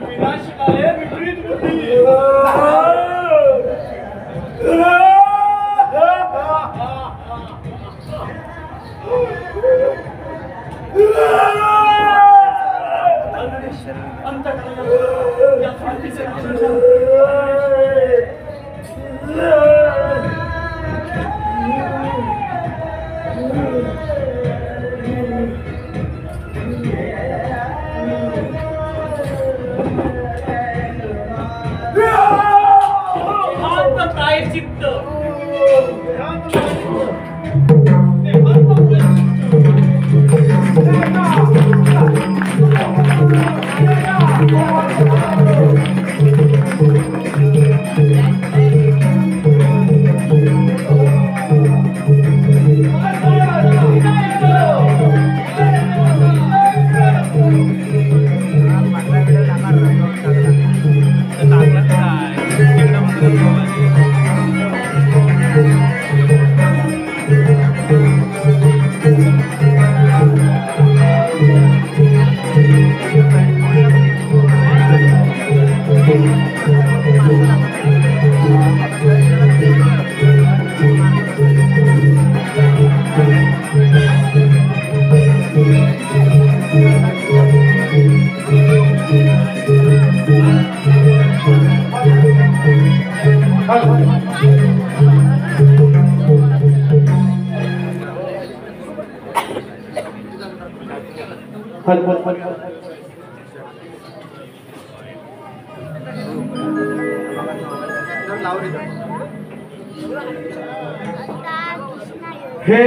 विनाशकाले विपरीत बुद्धी हे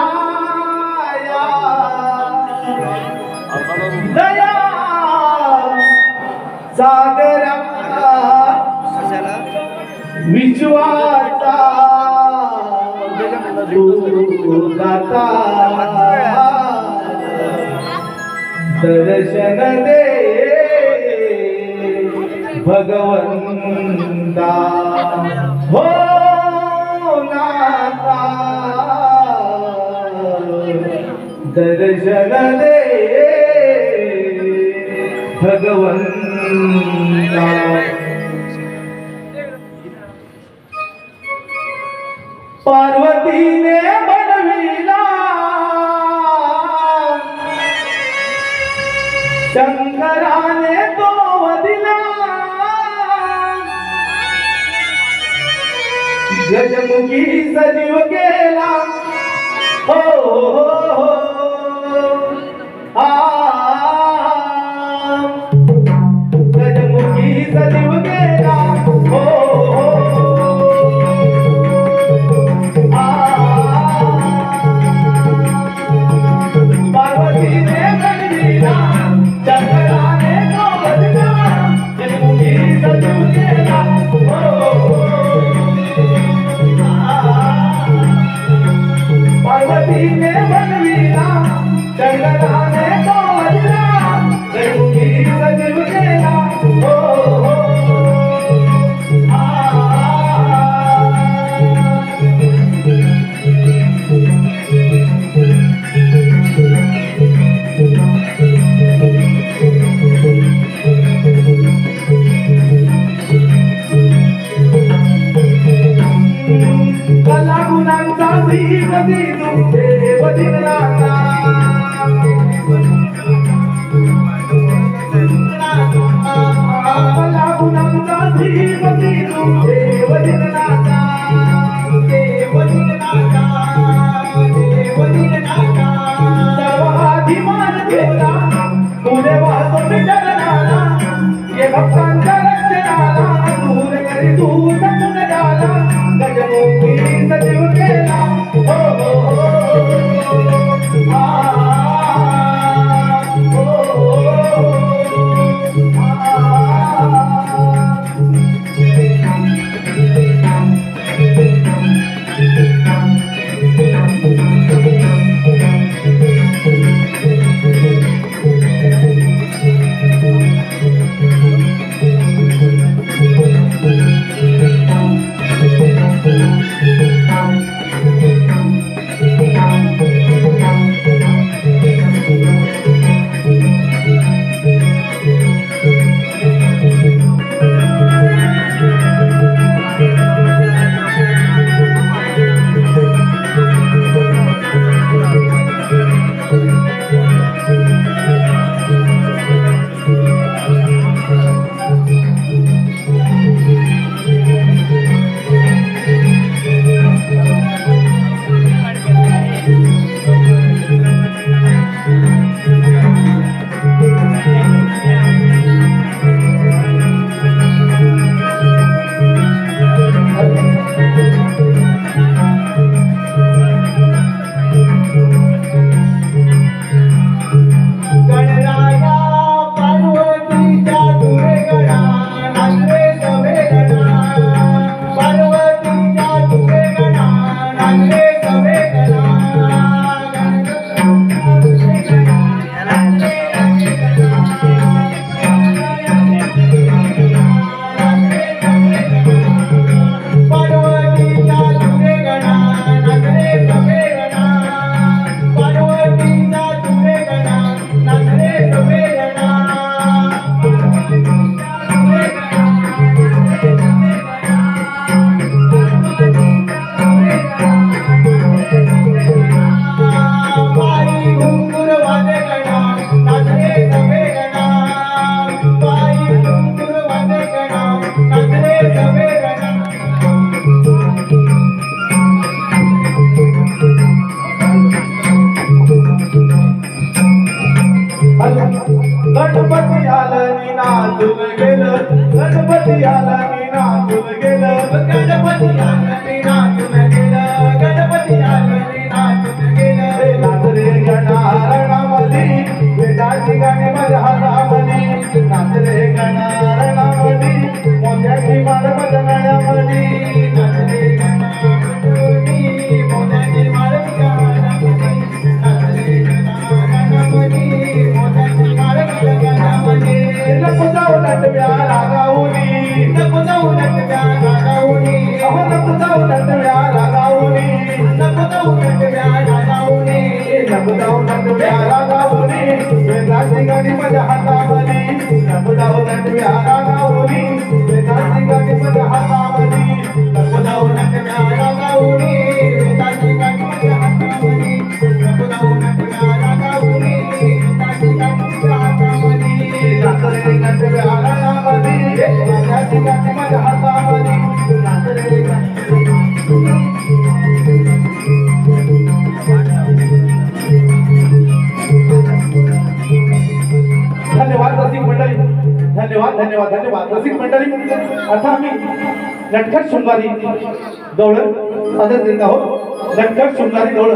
गणराया दया सागरा विश्वाचा दाता दर्शन दे भगवंता हो नाता दर्शन दे भगवंता पार्वतीने बनविला शंकराने तो वदिला गजमुखी सजीव केला हो गजमुखी सजीव केला हो पार्वतीने बनविला शंकराने तो वदिला गजमुखी सजीव केला पार्वतीने बनविला शंकराने तो गुणांचा श्रीपती तू देव दिननाथा मला गुणांचा श्रीपती तू देव दिननाथा देव दिननाथा देव दिननाथा सर्व अभिमान ठेवला तुझे वाहतो जगनाला ये भक्तांच्या रक्षणाला दूर करी तू सकून झाला गजमुखी सजीव केला हो हो हो गणपती आला नाचून गेलं गणपती आला नाचून गेलं गणपती आला नाचून गेलं गणपती आला नाचून गेलं नाच रे गणारणामधी वेदाची गाणी माझ्या हातामधी नाच रे गणारणामधी मोत्याची माळ माझ्या गळ्यामधी नाच रे गणारणामधी मोत्याची माळ माझ्या गळ्यामधी नाच रे गणारणामधी मोत्याची माळ माझ्या गळ्यामधी नको जाऊ नटव्या रागावली नको जाऊ नटव्या रागावली अहो नको जाऊ नटव्या रागावली नको जाऊ नटव्या रागावली नको जाऊ नटव्या रागावली वेदाची गाणी माझ्या हातामधी नको जाऊ नटव्या रागावली वेदाची गाणी माझ्या हातामधी नको जाऊ नटव्या रागावली वेदाची गाणी माझ्या हातामधी नको जाऊ नटव्या रागावली वेदाची गाणी माझ्या हातामधी नाच रे नटव्या रागावली वेदाची गाणी माझ्या हातामधी नाच रे धन्यवाद रसिक मंडळी धन्यवाद धन्यवाद धन्यवाद रसिक मंडळी आता आम्ही नटखट शृंगारी गवळ सादर करीत आहोत नटखट शृंगारी गवळ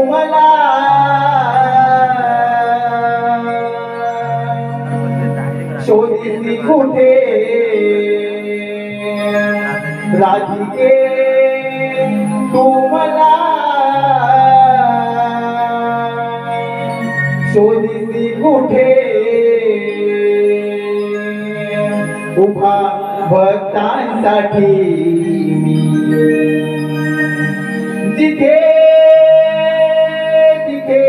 मला शोधीसी कुठे राधिके तू मला शोधीसी कुठे उभा भक्तांसाठी मी जिथे तिथे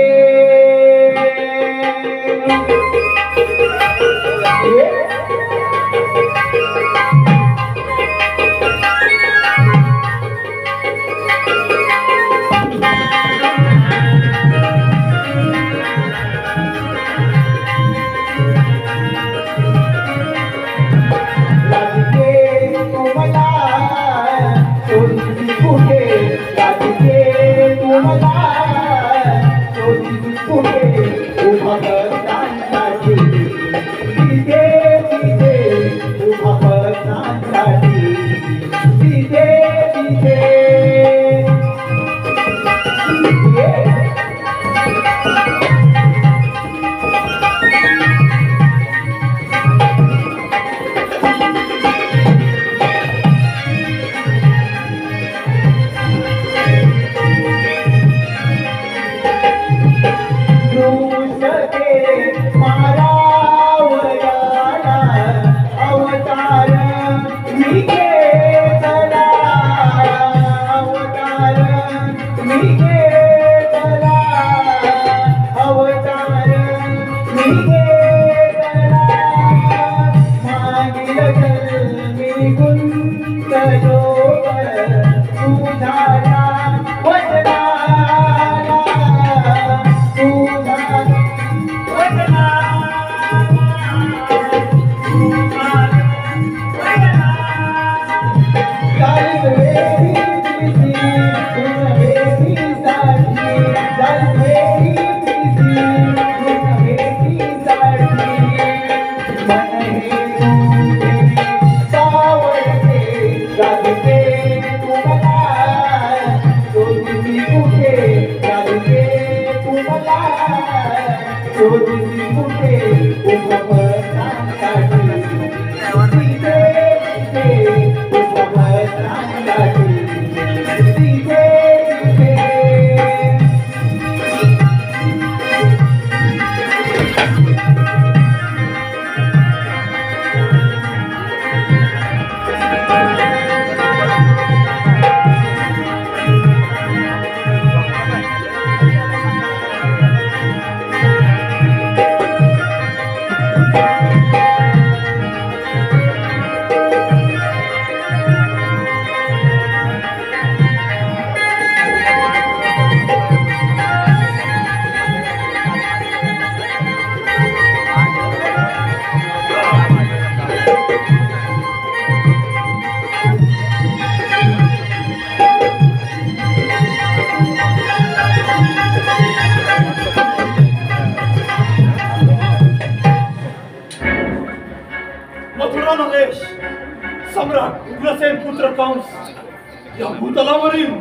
सम्राट उग्रसेन पुत्र कंस या भूतलावरील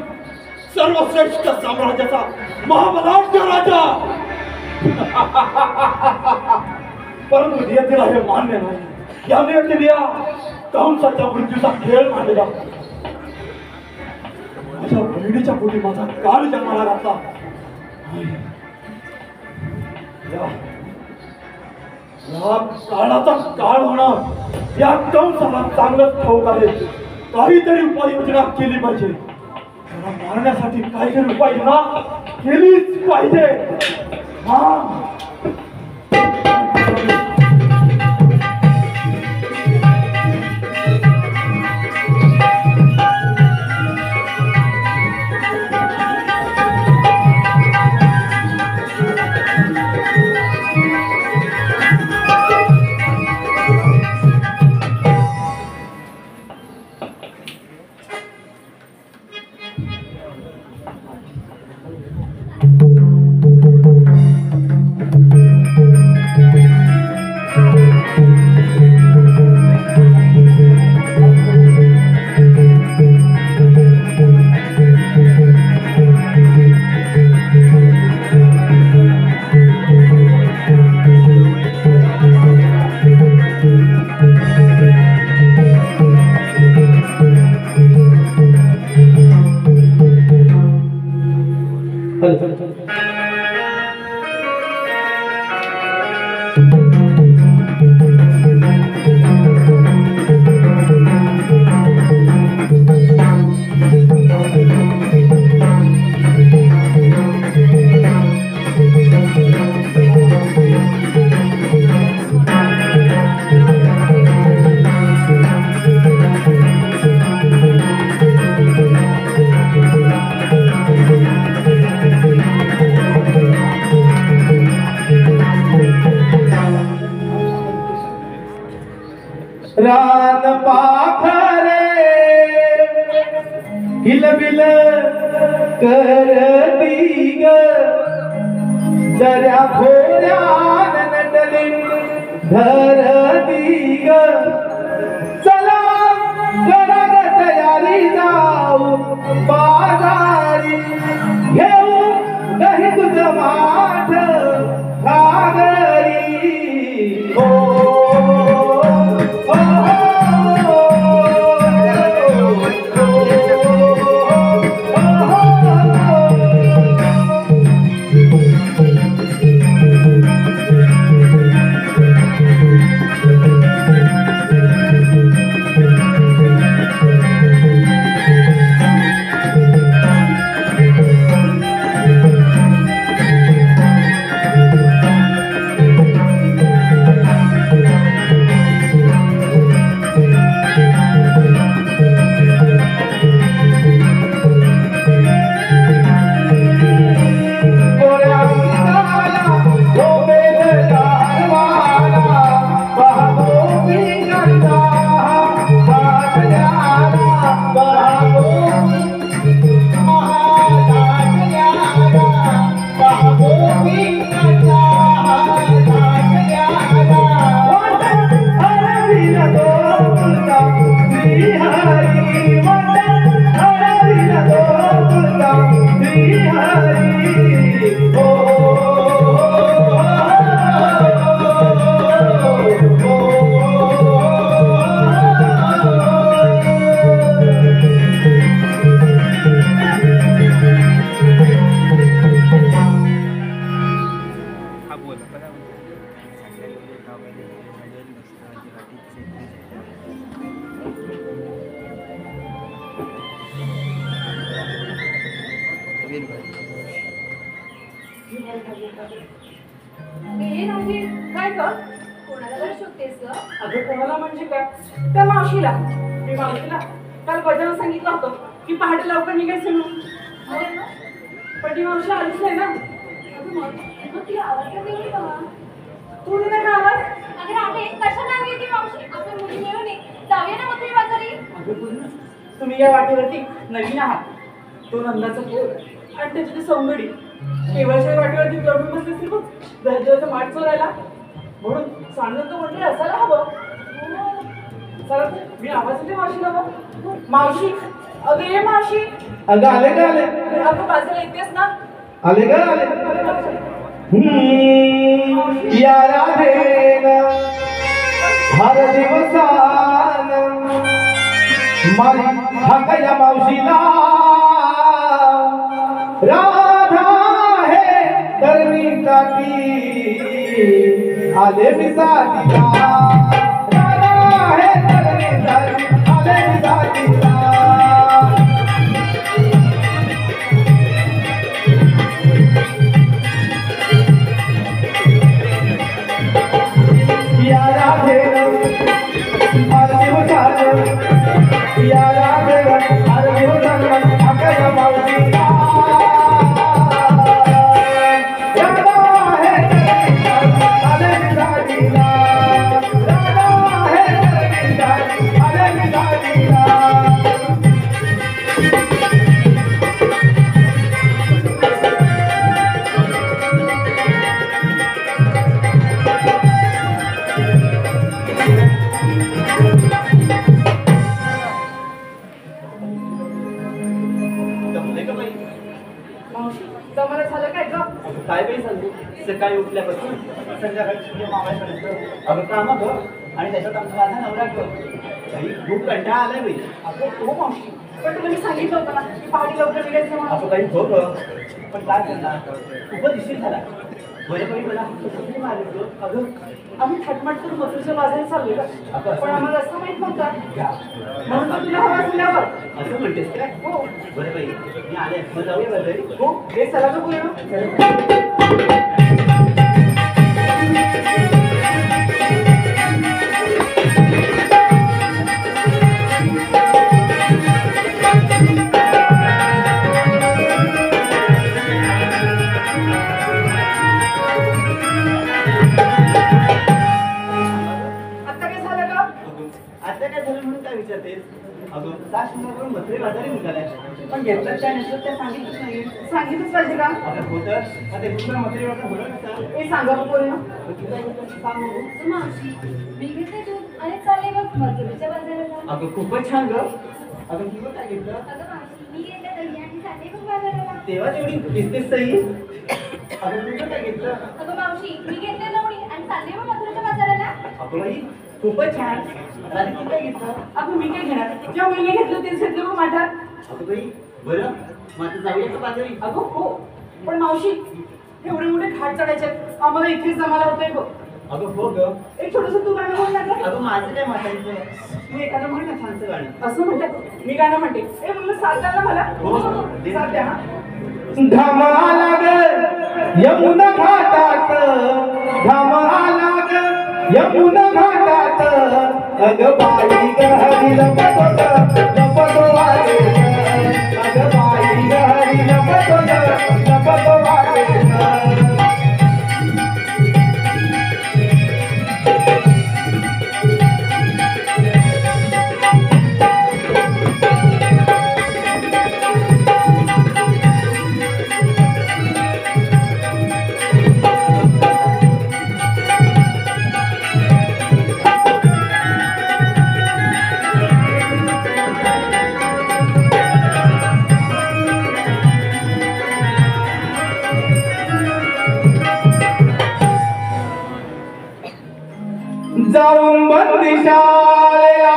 सर्वश्रेष्ठ साम्राज्याचा महाबलाढ्य राजा परंतु नियतीला हे मान्य नाही या नियतीने या कंसाच्या मृत्यूचा खेळ मांडला माझ्या बहिणीच्या पोटी माझा काळ जन्माला घातला या काळाचा काळ होणार या कंसाला चांगलंच ठाऊक आहे काहीतरी उपाययोजना केली पाहिजे त्याला मारण्यासाठी काहीतरी उपाययोजना केलीच पाहिजे हा पाखरे हिलबिल करती ग दर्या खोऱ्यान नटली धरती ग चला करा ग तयारी जाऊ बाजारी घेऊ दही दूध माठ घागरी हो काय कर कोणाला शोधतेस ग? अगं कोणाला म्हणजे काय त्या मावशीला मी मावशीला काल बजावून सांगितलं होतं की पहाटे लवकर निघायचं म्हणून पण ती मावशी आलीच नाही ना. मग ती आवाज का देऊ का? तू नाही का आवाज अगं राधे कशाला हवी ती मावशी? आपण मुली मिळून जाऊया ना मथुरे बाजारी. अगं बोल तुम्ही या वाटेवरती नवीन आहात. तो नंदाचा पूर आणि त्याची ती सौंदडी केवळच्या वाटेवरती दडून बसली असतील बघ दर्जाचा माठ चोरायला म्हणून सांगून तो म्हटलं असायला हवं. चला मी आवाज येते मावशीला बघ. मावशी अगं ये मावशी. अगं आले का आले अगं बाजारला येतेस ना. आले का आले या राधेन हर दिवसान माझी हाकया मावशीला राधा हे तरणी काकी आले मिसातीला राधा हे तरणी काकी आले मिसातीला या राधेन हर दिवसान या राधेन हर दिवसान हाकया मावशीला मावशी जमाला झालं काय ग? काय काही सांगू सकाळी उठल्यापासून संध्याकाळी मामापर्यंत अगं काम गं आणि त्याच्यात आमचा माझा नवरा गं काही खूप कंटाळा आलाय बाई. अगं हो मावशी पण तुला मी सांगितलं होतं ना की पहाटे लवकर निघायचं म्हणून. असं काही हो गं पण काय करणार खूपच उशीर झाला. बऱ्यापैकी मला कुठे मारली गं. अगं आम्ही थटमट करून मथुरेच्या बाजारात चाललोय का पण आम्हाला असं माहित नव्हतं म्हणून तर तुला हवा असल्यावर. असं म्हणतेस काय हो बरं बाई मी आले मग जाऊया बाजारी. हो हे चला का बोलू. आता काय झालं काय विचारतेस? अगं ताजमहलवरून मथुरे बाजारी निघालाय. पण घेतलं त्या नसलं त्या सांगितलंच नाही. सांगितलंच पाहिजे का? अगं हो तर आता दुसरा मथुरे बाजार होणार नसता. हे सांगा बोल ना. तू काय करतेस? सांग बघू. मावशी मी घेतले दूध आणि चालले मग मथुरेच्या बाजाराला. अगं खूपच छान ग. अगं तुला काय घेतलं? अगं मावशी मी घेतलं दही आणि चालले मग बाजाराला. तेव्हा तेवढी दिसतेस सही. अगं तुझं काय घेतलं? अगं मावशी मी घेतले लोणी आणि चालले मग मथुरेच्या बाजाराला. अगं बाई खूपच छान. राणी तू काय घेतलं? अगं मी काय घेणार? ज्या मुलीने घेतलं तेच घेतलं मग माझ्या. अगं बाई बरं मग आता जाऊया का बाजारी? अगं हो. पण मावशी एवढे मोठे घाट चढायचे आम्हाला इथेच जमायला होतंय बघ. अगं हो ग. एक छोटस तू गाणं बोल ना गं. अगं माझं काय म्हणायचं? तू एखादं म्हण ना छानसं गाणं. असं म्हणतात मी गाणं म्हणते. ए मुलं साथ द्या ना मला. हो. साथ द्या हा. धामाला ग यमुना घाटात, धामाला ग यमुना घाटात, अग बाई ग हरी लपत लपत वाटे, अग बाई ग हरी लपत वाटे. जाऊन बंदिशाला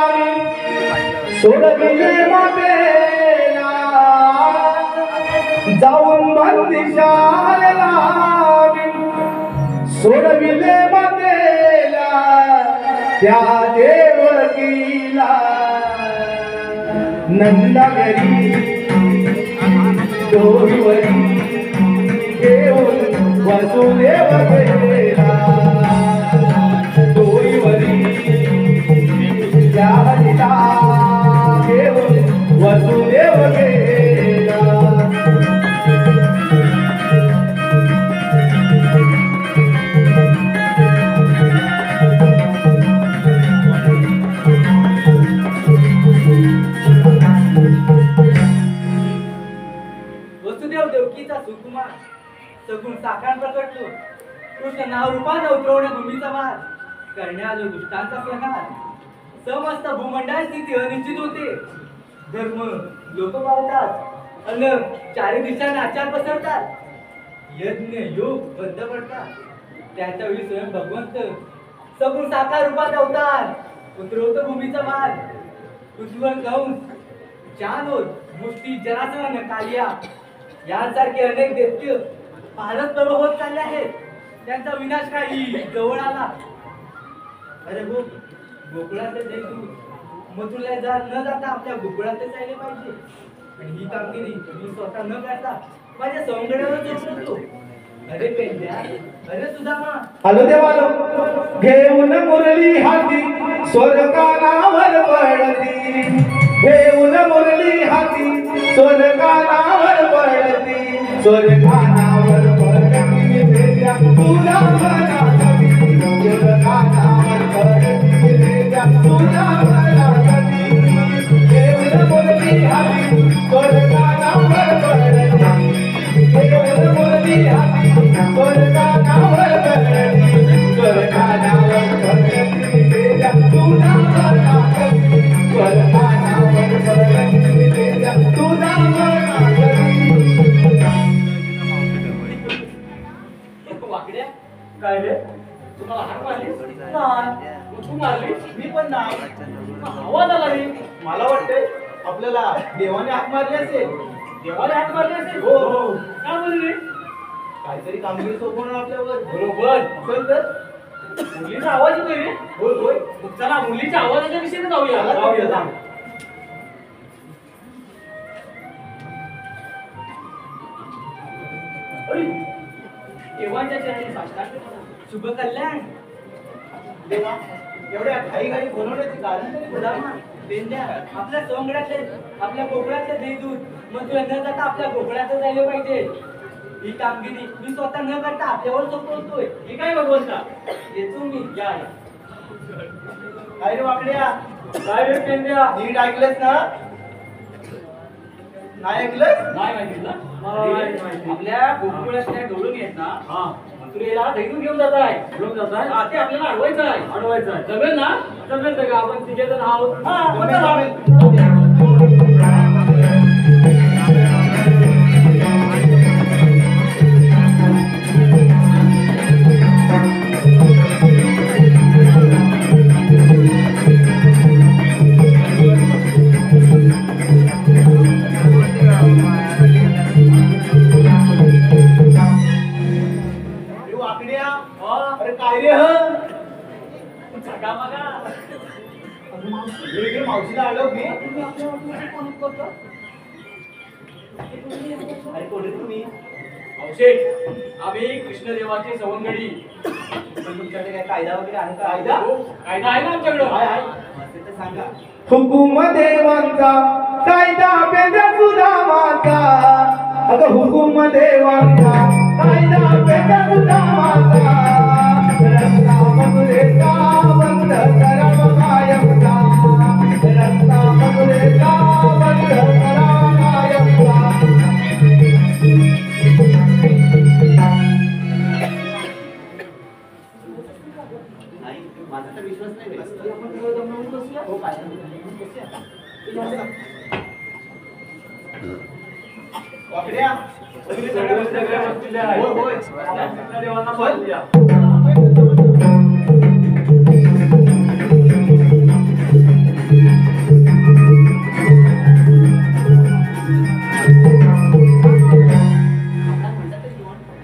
सोडविले मातेला, जाऊन बंदिशाला सोडविले मातेला, त्या देवकीला नंदागरी डोरीवरी घेऊन वसुदेव गेला, डोरीवरी त्या हरीला घेऊन वसुदेव गेला. वसुदेव देवकीचा सुकुमार सगुण साकार प्रकटलो, कृष्ण नाव रूपाने उतरवण्या भूमीचा वाद करण्या आलो दुष्टांचा प्रहार. समस्त भूमंडळ स्थिती अनिश्चित होते, धर्म लोक पावतात अन चारी दिशांना आचार पसरतात, यज्ञ योग बंद पडतात. त्याच्या वेळी स्वयं भगवंत सगुण साकार रूपात अवतार उतरवतो भूमीचा वाद. पृथ्वीवर कंस जानोर मुष्टी जरासंध कालिया यांसारखे अनेक दैत्य भारत प्रभू होत चालले आहेत. त्यांचा विनाश काही जवळ आला. अरे हो, गोकुळातले दैत्य मथुरेला न जाता आपल्या गोकुळातच राहिले पाहिजे. आणि ही कामगिरी मी स्वतः न करता माझ्या सौंदर्यावर सोडतो. अरे पेंड्या, अरे सुदामा, आलो देवालो घेऊन मुरली हाती स्वर्गानावर पडती, घेऊन मुरली हाती स्वर्गानावर पडती, स्वर्गानावर पडती तेजा तुला मनाती, स्वर्गानावर पडती तेजा तुला मनाती, घेऊन मुरली हाती स्वर्गानावर पडती, घेऊन मुरली हाती स्वर्गानावर पडती, स्वर्गानावर पडती तेजा तुला मनाती, स्वर्गानावर पडती तेजा तुला मनाती. वाकड्या काय रे, तुम्हाला हाक मारली? नाही. तू मारली? मी पण नाही. आवाज आला रे. मला वाटतंय आपल्याला देवाने हाक मारली असेल. देवाला हाक मारली असेल. हो हो. का बोलली? काहीतरी कामगिरी सोपवणार आपल्यावर. बरोबर. असेल तर मुलीचा आवाज येतोय रे. होय होय. मग चला मुलीच्या आवाजाच्या विषयी जाऊया. चला, जाऊया, जा. देवांच्या चरणी साष्टांग शुभ कल्याण. देवा एवढ्या घाई घाई बोलवण्याचे कारण तरी बोला. उदामा, बेंद्या, आपल्या सोंगड्यातले आपल्या गोकुळातले देवदूत मग तुला न जाता आपल्या गोकुळातच राहिले पाहिजे. ही कामगिरी मी स्वतः न करता आपल्यावर सोपवतोय. हे काय भगवंता? येतो मी. या काय रे वाकड्या काय रे पेंड्या? नीट ऐकलंस ना? नाही ऐकलंस? नाही माहिती ना? आपल्या गोकुळातल्या डोळून येत ना हा मथुरेला दैनू घेऊन जात आहे. घेऊन जात आहे. हा, ते आपल्याला अडवायचं आहे. अडवायचं आहे. जमेल ना? जमेल का? आपण तिघे जण आहोत. हा, मग जमेल, चला. तू आकड्या हा. अरे काय रे ह झगा मगा. हे मावशीला आलो की अरे कोणी तुम्ही औषे आम्ही कृष्णदेवाचे सवंगडी. पण तुमच्याकडे काय कायदा वगैरे आहे का? कायदा? कायदा आहे ना आमच्याकडं. आहे असेल तर सांगा. हुकुम देवांचा कायदा पेंड्या सुदामाचा अगं हुकुम देवांचा कायदा पेंड्या सुदामाचा रस्ता मधुरेचा बंद करावा कायमचा रस्ता मधुरेचा बंद करावा कायमचा नाही माझा तर विश्वास नाही बसतो. आपण थोडं दमवून बसूया. हो काय वाकड्या सगळे बसलेले आहेत. होय, होय. आपण कृष्णदेवांना बोलूया.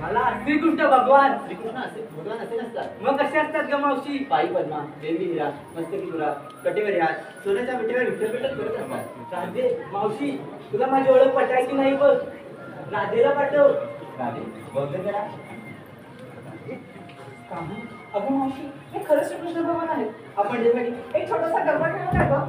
मला श्रीकृष्ण भगवान श्रीकृष्ण असे भगवान असे नसतात. मग कसे असतात ग मावशी? पायी पद्मा, देवी हिरा, मस्तकी तुरा, कटेवर हात, सोन्याच्या विटेवर विठ्ठल करत असतात. राधे मावशी तुला माझी ओळख पटायची नाही बघ. राधेला पाठव. राधे, बघ जरा. अगं मावशी हे खरंच श्रीकृष्ण भगवान आहे. आपण जे एक छोटासा गरबा खेळला काय बघ.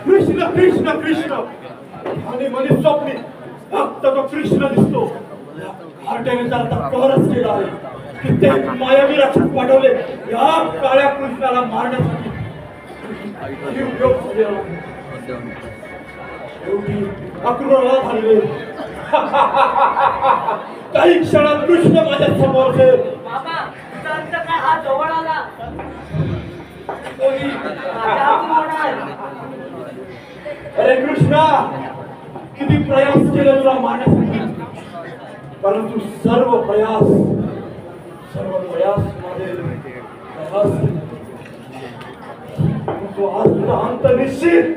कृष्ण कृष्ण कृष्ण आणि मध्ये स्वप्ने फक्त तो कृष्ण दिसतो. हार्टेने त्याला धक्कावरच केला आहे. कित्येक मायावी रक्षक पाठवले या काळ्या कृष्णाला मारण्यासाठी. काही उपयोग झालेला नाही. शेवटी अक्रूराला झाले. काही क्षणात कृष्ण माझ्या समोर असेल. बाबा तुझा अंत काय हा जवळ आला. कोणी माझ्या हातून होणार. अरे कृष्णा किती प्रयास केले तुला मारण्यासाठी. परंतु सर्व प्रयास माझे प्रयास तू आज तुझा अंत निश्चित.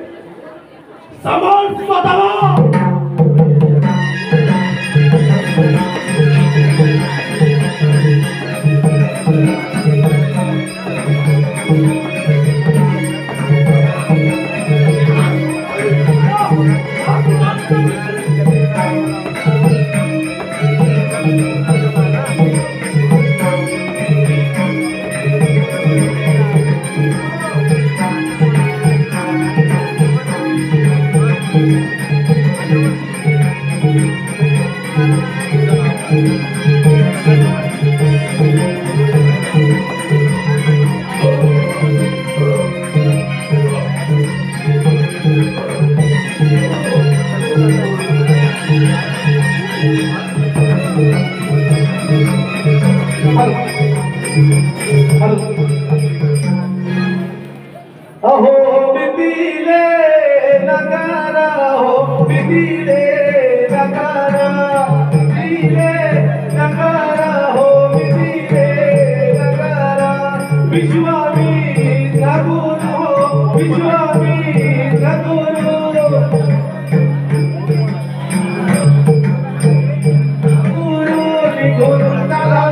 समान स्वतःला. नकार हो दिले नकार हो दिले नकार विश्वामित्र गुरु हो विश्वामित्र गुरु गुरु ताला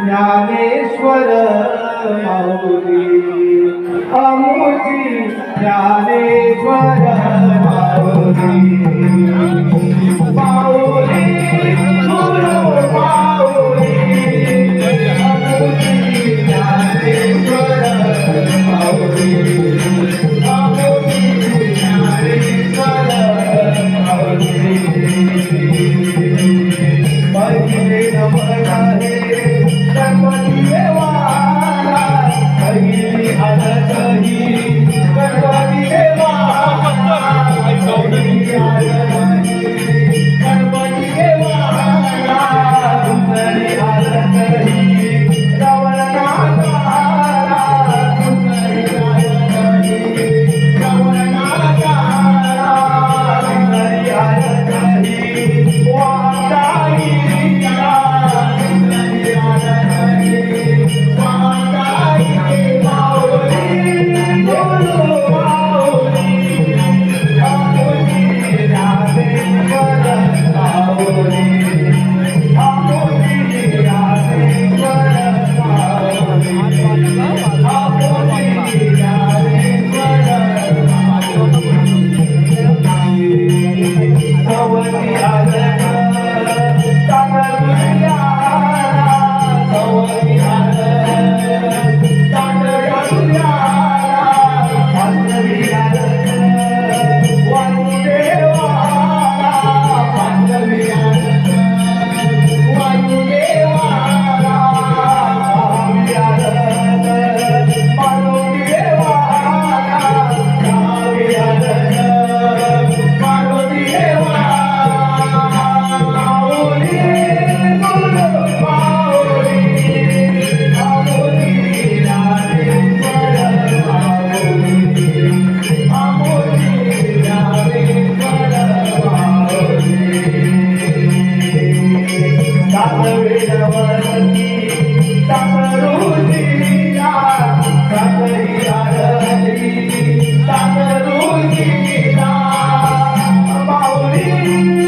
ज्ञानेश्वर माऊली अमुची ज्ञानेश्वर माऊली माऊली गुरु माऊली अमुची ज्ञानेश्वर माऊली अमुची ज्ञानेश्वर माऊली पहिले नमन गणपती देवाला पहिली हालत ही गणपती देवाला पहिली हालत ही गणपती देवाला दुसरी हालत ही रवळनाथाला दुसरी हालत ही रवळनाथाला दुसरी हालत ही वाटाई माऊली